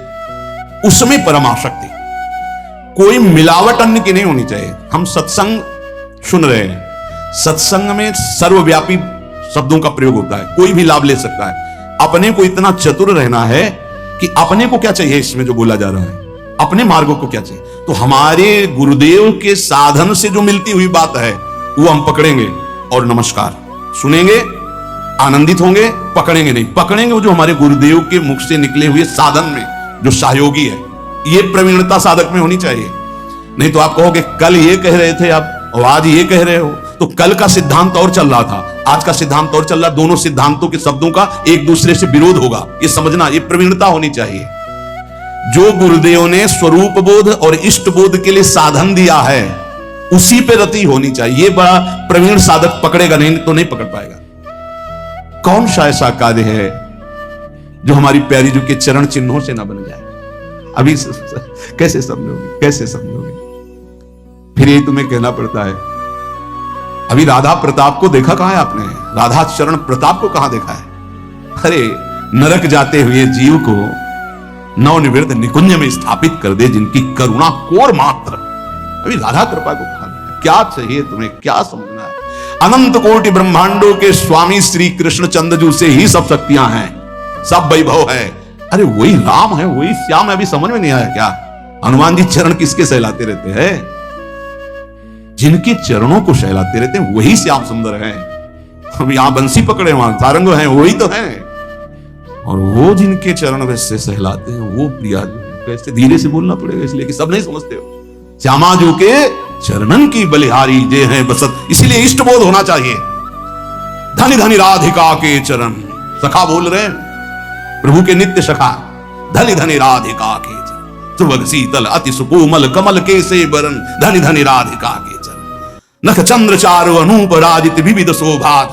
उसमें परमाशक्ति, कोई मिलावट अन्य की नहीं होनी चाहिए। हम सत्संग सुन रहे हैं, सत्संग में सर्वव्यापी शब्दों का प्रयोग होता है, कोई भी लाभ ले सकता है। अपने को इतना चतुर रहना है कि अपने को क्या चाहिए इसमें जो बोला जा रहा है, अपने मार्गों को क्या चाहिए। तो हमारे गुरुदेव के साधन से जो मिलती हुई बात है वो हम पकड़ेंगे और नमस्कार सुनेंगे, आनंदित होंगे, पकड़ेंगे नहीं, पकड़ेंगे वो जो हमारे गुरुदेव के मुख से निकले हुए साधन में जो सहयोगी है। ये प्रवीणता साधक में होनी चाहिए। नहीं तो आप कहोगे कल ये कह रहे थे आप और आज ये कह रहे हो, तो कल का सिद्धांत और चल रहा था, आज का सिद्धांत और चल रहा, दोनों सिद्धांतों के शब्दों का एक दूसरे से विरोध होगा, ये समझना, ये प्रवीणता होनी चाहिए। जो गुरुदेव ने स्वरूप बोध और इष्ट बोध के लिए साधन दिया है उसी पे रति होनी चाहिए। ये बड़ा प्रवीण साधक पकड़ेगा, नहीं तो नहीं पकड़ पाएगा। कौन सा ऐसा कार्य है जो हमारी प्यारी जी के चरण चिन्हों से ना बन जाए? अभी कैसे समझोगे, कैसे समझोगे? फिर ये तुम्हें कहना पड़ता है। अभी राधा प्रताप को देखा कहां है आपने? राधा चरण प्रताप को कहां देखा है? अरे नरक जाते हुए जीव को नवनिवृत्त निकुंज में स्थापित कर दे, जिनकी करुणा कोर मात्र। अभी राधा कृपा को कहां देखा? क्या चाहिए तुम्हें, क्या समझना है? अनंत कोटि ब्रह्मांडों के स्वामी श्री कृष्ण चंद्रजू से ही सब शक्तियां हैं, सब वैभव है। अरे वही राम है, वही श्याम है। अभी समझ में नहीं आया क्या? हनुमान जी चरण किसके सहलाते रहते हैं? जिनके चरणों को सहलाते रहते हैं वही श्याम सुंदर है। हम यहां बंसी पकड़े वहां सारंग हैं, वही तो हैं। और वो जिनके चरण वैसे सहलाते हैं वो प्रिया जी। कैसे धीरे से बोलना पड़ेगा इसलिए कि सब नहीं समझते हो। श्यामा जो के चरणन की बलिहारी जे है बसत, इसीलिए इष्ट बोध होना चाहिए। धनी धनी राधिका के चरण, सखा बोल रहे हैं प्रभु के नित्य सखा। धनी धनी राधिका के चरण, सुभग शीतल अति सुकोमल कमल के से बरन, धनी धनी राधिका के चरण। नख चंद्र चारु अनूप राजित विविध शोभात,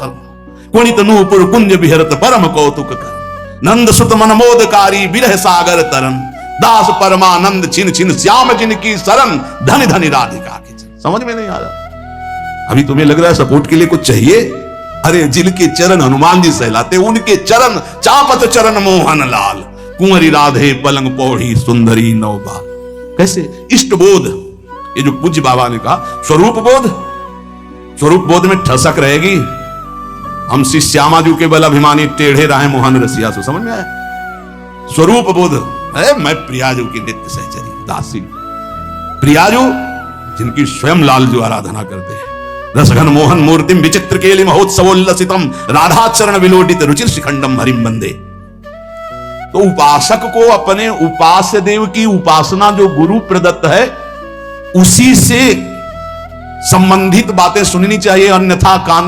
कुणित नूपुर कुंज विहरत परम कौतुक कर। नंद सुत मन मोदकारी विरह सागर तरन, दास परमानंद छिन छिन श्याम जिनकी शरण, धनी धनी राधिका के चरण। समझ में नहीं आ रहा? अभी तुम्हें लग रहा है सपोर्ट के लिए कुछ चाहिए? अरे जिनके चरण हनुमान जी सहलाते, उनके चरण चापत चरण मोहन लाल, कुंवरी राधे पलंग पौड़ी सुंदरी नौबाल। कैसे इष्ट बोध, ये जो पूज्य बाबा ने कहा स्वरूप बोध, स्वरूप बोध में ठसक रहेगी। हम श्री श्यामाजू के बल अभिमानी टेढ़े रहे मोहन रसिया से, समझ में आया? स्वरूप बोध है मैं प्रियाजू की नित्य सहचरी दासी, प्रियाजू जिनकी स्वयं लाल जो आराधना करते हैं। रसघन मोहन मूर्तिम विचित्र केलि महोत्सवोल्लसितम, राधा चरण विलोडित रुचिर शिखंडम हरिम बंदे। तो उपासक को अपने उपास्य देव की उपासना जो गुरु प्रदत्त है उसी से संबंधित बातें सुननी चाहिए, अन्यथा कान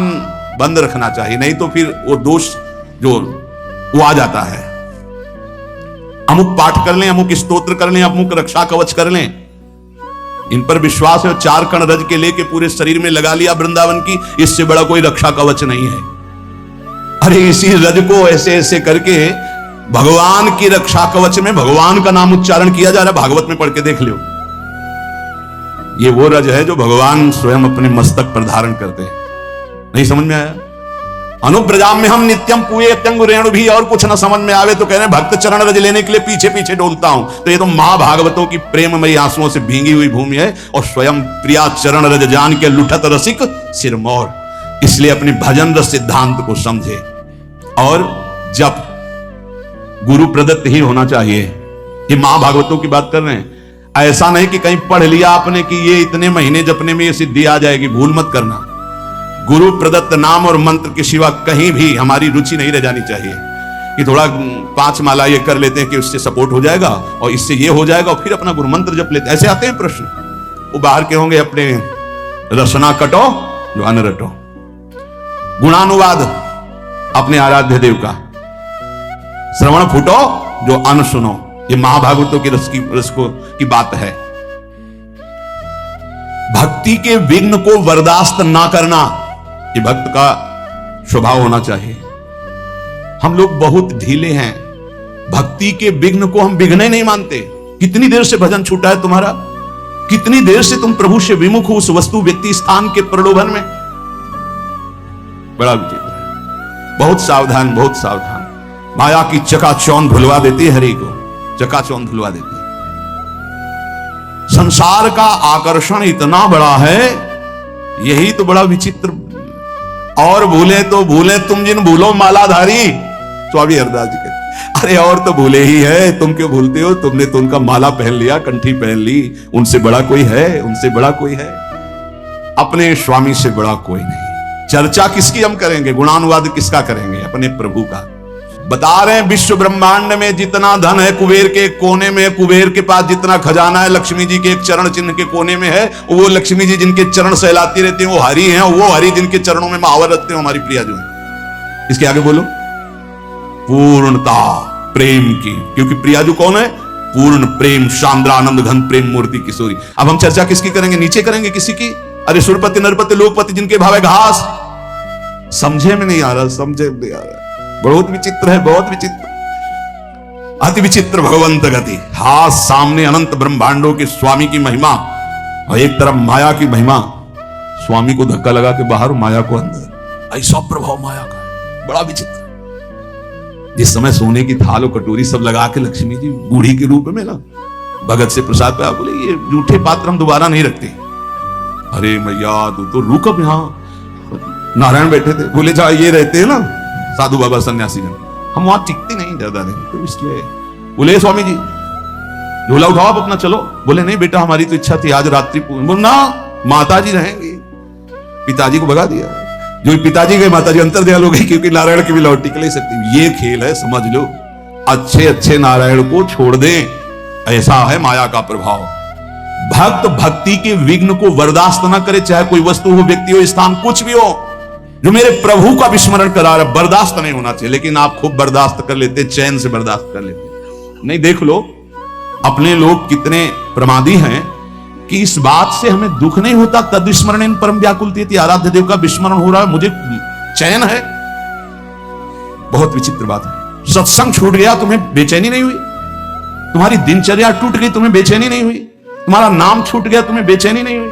बंद रखना चाहिए, नहीं तो फिर वो दोष जो वो आ जाता है। अमुक पाठ कर लें, अमुक स्तोत्र कर लें, अमुक रक्षा कवच कर लें, इन पर विश्वास है, 4 कण रज के लेके पूरे शरीर में लगा लिया वृंदावन की, इससे बड़ा कोई रक्षा कवच नहीं है। अरे इसी रज को ऐसे ऐसे करके भगवान की रक्षा कवच में भगवान का नाम उच्चारण किया जा रहा है। भागवत में पढ़ के देख लो, ये वो रज है जो भगवान स्वयं अपने मस्तक पर धारण करते हैं। नहीं समझ में आया? अनुप्रजाम में हम नित्यम पुए अत्यंग रेणु भी, और कुछ न समझ में आवे तो कह रहे भक्त चरण रज लेने के लिए पीछे पीछे डोलता हूं। तो ये तो मां भागवतों की प्रेममयी आंसुओं से भींगी हुई भूमि है, और स्वयं प्रिया चरण रज जान के लुठत रसिक सिरमौर। इसलिए अपने भजन रस सिद्धांत को समझे, और जब गुरु प्रदत्त ही होना चाहिए। ये मां भागवतों की बात कर रहे हैं, ऐसा नहीं कि कहीं पढ़ लिया आपने कि ये इतने महीने जपने में ये सिद्धि आ जाएगी, भूल मत करना। गुरु प्रदत्त नाम और मंत्र के सिवा कहीं भी हमारी रुचि नहीं रह जानी चाहिए कि थोड़ा 5 माला ये कर लेते हैं कि उससे सपोर्ट हो जाएगा और इससे ये हो जाएगा, और फिर अपना गुरु मंत्र जप लेते। ऐसे आते हैं प्रश्न। वो बाहर के होंगे अपने रसना कटो जो अन्न रटो, गुणानुवाद अपने आराध्य देव का, श्रवण फूटो जो अन्न सुनो। ये महाभागवतों की रस की बात है। भक्ति के विघ्न को बर्दाश्त ना करना, ये भक्त का स्वभाव होना चाहिए। हम लोग बहुत ढीले हैं, भक्ति के विघ्न को हम विघ्न नहीं मानते। कितनी देर से भजन छूटा है तुम्हारा? कितनी देर से तुम प्रभु से विमुख हो उस वस्तु व्यक्ति स्थान के प्रलोभन में? बड़ा विचित्र है। बहुत सावधान, बहुत सावधान। माया की चकाचौंध भुलवा देती है, हरि को चकाचौंध भुलवा देती है। संसार का आकर्षण इतना बड़ा है, यही तो बड़ा विचित्र। और भूले तो भूले तुम जिन भूलो मालाधारी, स्वामी हरदास जी कहते, अरे और तो भूले ही है, तुम क्यों भूलते हो? तुमने तो उनका माला पहन लिया, कंठी पहन ली, उनसे बड़ा कोई है? उनसे बड़ा कोई है? अपने स्वामी से बड़ा कोई नहीं। चर्चा किसकी हम करेंगे? गुणानुवाद किसका करेंगे? अपने प्रभु का। बता रहे हैं विश्व ब्रह्मांड में जितना धन है कुबेर के कोने में, कुबेर के पास जितना खजाना है लक्ष्मी जी के एक चरण चिन्ह के कोने में है। वो लक्ष्मी जी जिनके चरण सहलाती रहती हैं वो हरि हैं, वो हरि जिनके चरणों में महावर रखते हैं हमारी प्रिया जो है। इसके आगे बोलो, पूर्णता प्रेम की, क्योंकि प्रिया जो कौन है? पूर्ण प्रेम, शांद्रानंद घन प्रेम मूर्ति किशोरी। अब हम चर्चा किसकी करेंगे? नीचे करेंगे किसी की? अरे सुरपति नरपति लोकपति जिनके भावे घास। समझे में नहीं आ रहा, समझे में नहीं आ रहा। बहुत विचित्र है, बहुत विचित्र, अति विचित्र भगवंत गति। हाथ सामने अनंत ब्रह्मांडों के स्वामी की महिमा, और एक तरफ माया की महिमा। स्वामी को धक्का लगा के बाहर, माया को अंदर। ऐसा प्रभाव माया का है, बड़ा विचित्र। जिस समय सोने की थाल और कटोरी सब लगा के लक्ष्मी जी बूढ़ी के रूप में ना भगत से प्रसाद पे बोले, ये जूठे पात्र हम दोबारा नहीं रखते। अरे मैया तो रुक, अब यहाँ नारायण बैठे थे, बोले जहाँ ये रहते हैं ना साधु बाबा सन्यासी जन, हम वहां टिकते नहीं ज्यादा दिन, तो इसलिए बोले स्वामी जी झोला उठाओ आप अपना चलो। बोले नहीं बेटा, हमारी तो इच्छा थी आज रात्रि ना माता जी रहेंगी। पिताजी को भगा दिया। जो पिताजी गए माता जी अंतर्ध्यान हो गई, क्योंकि नारायण की भी लौट टिक नहीं सकती। ये खेल है, समझ लो। अच्छे अच्छे नारायण को छोड़ दें, ऐसा है माया का प्रभाव। भक्त भक्ति के विघ्न को बर्दाश्त ना करे, चाहे कोई वस्तु हो, व्यक्ति हो, स्थान, कुछ भी हो। जो मेरे प्रभु का विस्मरण करा रहा, बर्दाश्त नहीं होना चाहिए। लेकिन आप खूब बर्दाश्त कर लेते, चैन से बर्दाश्त कर लेते। नहीं, देख लो अपने लोग कितने प्रमादी हैं कि इस बात से हमें दुख नहीं होता। तद विस्मरण परम व्याकुलती, आराध्य देव का विस्मरण हो रहा है, मुझे चैन है। बहुत विचित्र बात है। सत्संग छूट गया, तुम्हें बेचैनी नहीं हुई? तुम्हारी दिनचर्या टूट गई, तुम्हें बेचैनी नहीं हुई? तुम्हारा नाम छूट गया, तुम्हें बेचैनी नहीं हुई?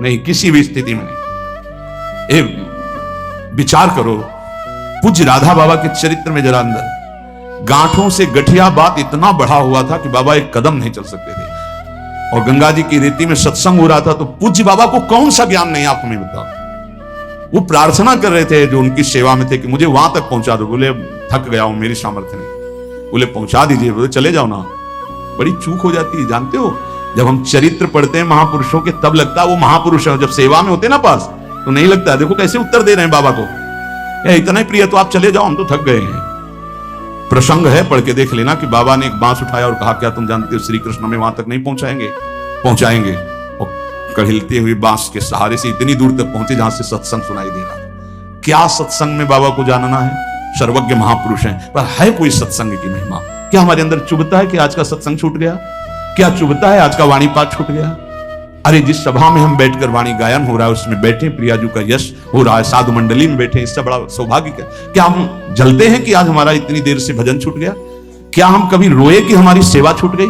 नहीं, किसी भी स्थिति में नहीं। विचार करो, पूज्य राधा बाबा के चरित्र में जरा अंदर गांठों से गठिया बात इतना बढ़ा हुआ था कि बाबा एक कदम नहीं चल सकते थे। और गंगा जी की रेती में सत्संग हो रहा था, तो पूज्य बाबा को कौन सा ज्ञान नहीं, आप हमें बताओ। वो प्रार्थना कर रहे थे जो उनकी सेवा में थे कि मुझे वहां तक पहुंचा दो। बोले थक गया हूं, मेरी सामर्थ्य नहीं। बोले पहुंचा दीजिए। बोले चले जाओ ना। बड़ी चूक हो जाती है, जानते हो। जब हम चरित्र पढ़ते हैं महापुरुषों के, तब लगता है वो महापुरुष है। जब सेवा में होते ना पास, तो नहीं लगता। देखो कैसे उत्तर दे रहे हैं बाबा को, इतना ही प्रिय तो आप चले जाओ, हम तो थक गए हैं। प्रसंग है, पढ़ के देख लेना कि बाबा ने एक बांस उठाया और कहा, क्या तुम जानते हो श्री कृष्ण में वहां तक नहीं पहुंचाएंगे? पहुंचाएंगे। और कढ़िलते हुए बांस के सहारे से इतनी दूर तक पहुंचे जहां से सत्संग सुनाई दे रहा। क्या सत्संग में बाबा को जानना है? सर्वज्ञ महापुरुष हैं, पर है कोई सत्संग की महिमा? क्या हमारे अंदर चुभता है कि आज का सत्संग छूट गया? क्या चुभता है आज का वाणी पाठ छूट गया? अरे जिस सभा में हम बैठकर वाणी गायन हो रहा है उसमें बैठे, प्रियाजू का यश हो रहा है, साधु मंडली में बैठे, इससे बड़ा सौभाग्य क्या हम जलते हैं कि आज हमारा इतनी देर से भजन छूट गया? क्या हम कभी रोए कि हमारी सेवा छूट गई?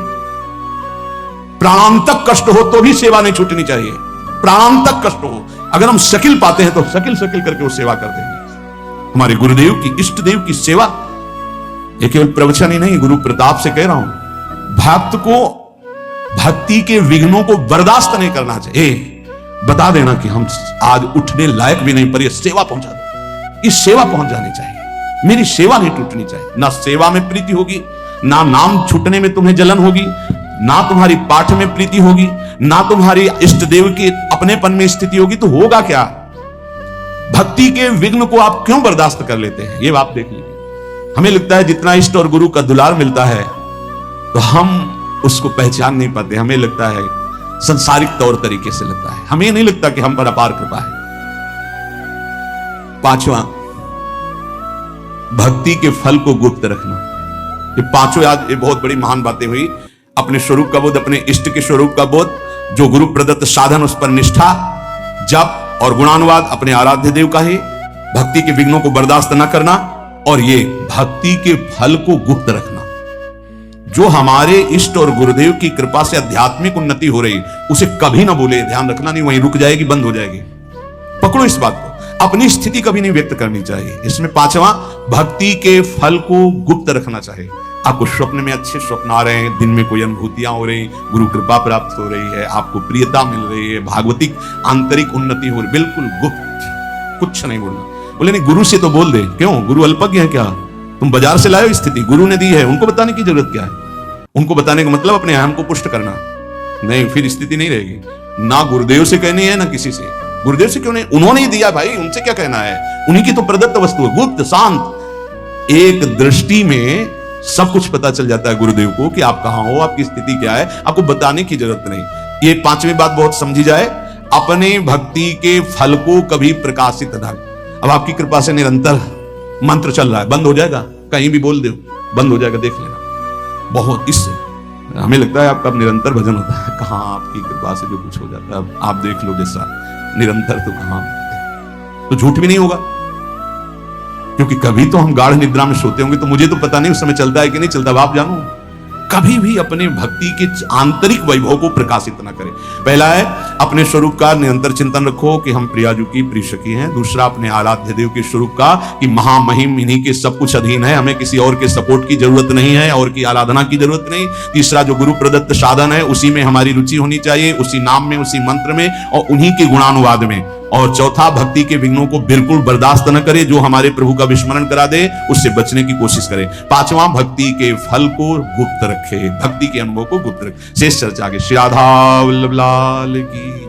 प्राणांतक कष्ट हो तो भी सेवा नहीं छूटनी चाहिए। प्राणांतक कष्ट हो, अगर हम शकील पाते हैं तो शकील शकील करके वो सेवा कर देंगे। हमारे गुरुदेव की, इष्ट देव की सेवा। ये केवल प्रवचन ही नहीं, गुरु प्रताप से कह रहा हूं, भक्त को भक्ति के विघ्नों को बर्दाश्त नहीं करना चाहिए। बता देना कि हम आज उठने लायक भी नहीं, पर ये सेवा पहुंचा दो, इस सेवा पहुंच जानी चाहिए, मेरी सेवा नहीं टूटनी चाहिए। ना सेवा में प्रीति होगी, ना नाम छूटने में तुम्हें जलन होगी, ना तुम्हारी पाठ में प्रीति होगी, ना तुम्हारी इष्ट देव के अपनेपन में स्थिति होगी, तो होगा क्या? भक्ति के विघ्न को आप क्यों बर्दाश्त कर लेते हैं? ये आप देख लीजिए। हमें लगता है जितना इष्ट और गुरु का दुलार मिलता है तो हम उसको पहचान नहीं पाते। हमें लगता है संसारिक तौर तरीके से लगता है, हमें नहीं लगता कि हम पर अपार कृपा है। पांचवा, भक्ति के फल को गुप्त रखना। ये पांचों आज ये बहुत बड़ी महान बातें हुई। अपने स्वरूप का बोध, अपने इष्ट के स्वरूप का बोध, जो गुरु प्रदत्त साधन उस पर निष्ठा, जप और गुणानुवाद अपने आराध्य देव का ही, भक्ति के विघ्नों को बर्दाश्त न करना, और ये भक्ति के फल को गुप्त रखना। जो हमारे इष्ट और गुरुदेव की कृपा से आध्यात्मिक उन्नति हो रही, उसे कभी ना बोले, ध्यान रखना नहीं, वहीं रुक जाएगी, बंद हो जाएगी। पकड़ो इस बात को, अपनी स्थिति कभी नहीं व्यक्त करनी चाहिए। इसमें पांचवा, भक्ति के फल को गुप्त रखना चाहिए। आपको स्वप्न में अच्छे स्वप्न आ रहे हैं, दिन में कोई अनुभूतियां हो रही, गुरु कृपा प्राप्त हो रही है, आपको प्रियता मिल रही है, भागवतिक आंतरिक उन्नति हो रही, बिल्कुल गुप्त, कुछ नहीं बोलना। बोले नहीं, गुरु से तो बोल दे। क्यों? गुरु अल्पज्ञ है क्या? तुम बाजार से लाए हो स्थिति, गुरु ने दी है, उनको बताने की जरूरत क्या है? उनको बताने का मतलब अपने अहम को पुष्ट करना नहीं, फिर स्थिति नहीं रहेगी। ना गुरुदेव से कहनी है ना किसी से। गुरुदेव से क्यों नहीं? उन्होंने ही दिया भाई, उनसे क्या कहना है? उन्हीं की तो प्रदत्त वस्तु है, गुप्त शांत। एक दृष्टि में सब कुछ पता चल जाता है गुरुदेव को कि आप कहां हो, आपकी स्थिति क्या है, आपको बताने की जरूरत नहीं। ये पांचवी बात बहुत समझी जाए, अपने भक्ति के फल को कभी प्रकाशित न। अब आपकी कृपा से निरंतर मंत्र चल रहा है, बंद हो जाएगा? कहीं भी बोल दो बंद हो जाएगा, देख लेना। बहुत इससे हमें लगता है आपका निरंतर भजन होता है, कहां आपकी कृपा से जो कुछ हो जाता है, आप देख लो जैसा निरंतर, तो कहां तो झूठ भी नहीं होगा, क्योंकि कभी तो हम गाढ़ निद्रा में सोते होंगे, तो मुझे तो पता नहीं उस समय चलता है कि नहीं चलता, आप जानो। कभी भी अपने भक्ति के आंतरिक वैभव को प्रकाशित न करें। पहला है, अपने स्वरूप का निरंतर चिंतन रखो कि हम प्रियाजू की प्रियसखी हैं। दूसरा, अपने आराध्य देव के स्वरूप का कि महामहिम इन्हीं के सब कुछ अधीन है, हमें किसी और के सपोर्ट की जरूरत नहीं है, और की आराधना की जरूरत नहीं। तीसरा, जो गुरु प्रदत्त साधन है उसी में हमारी रुचि होनी चाहिए, उसी नाम में, उसी मंत्र में, और उन्हीं के गुणानुवाद में। और चौथा, भक्ति के विघ्नों को बिल्कुल बर्दाश्त न करे, जो हमारे प्रभु का विस्मरण करा दे उससे बचने की कोशिश करें। पांचवा, भक्ति के फल को गुप्त रखे, भक्ति के अनुभव को गुप्त रखे। शेष चर्चा आगे। श्री राधा वल्लभ लाल की।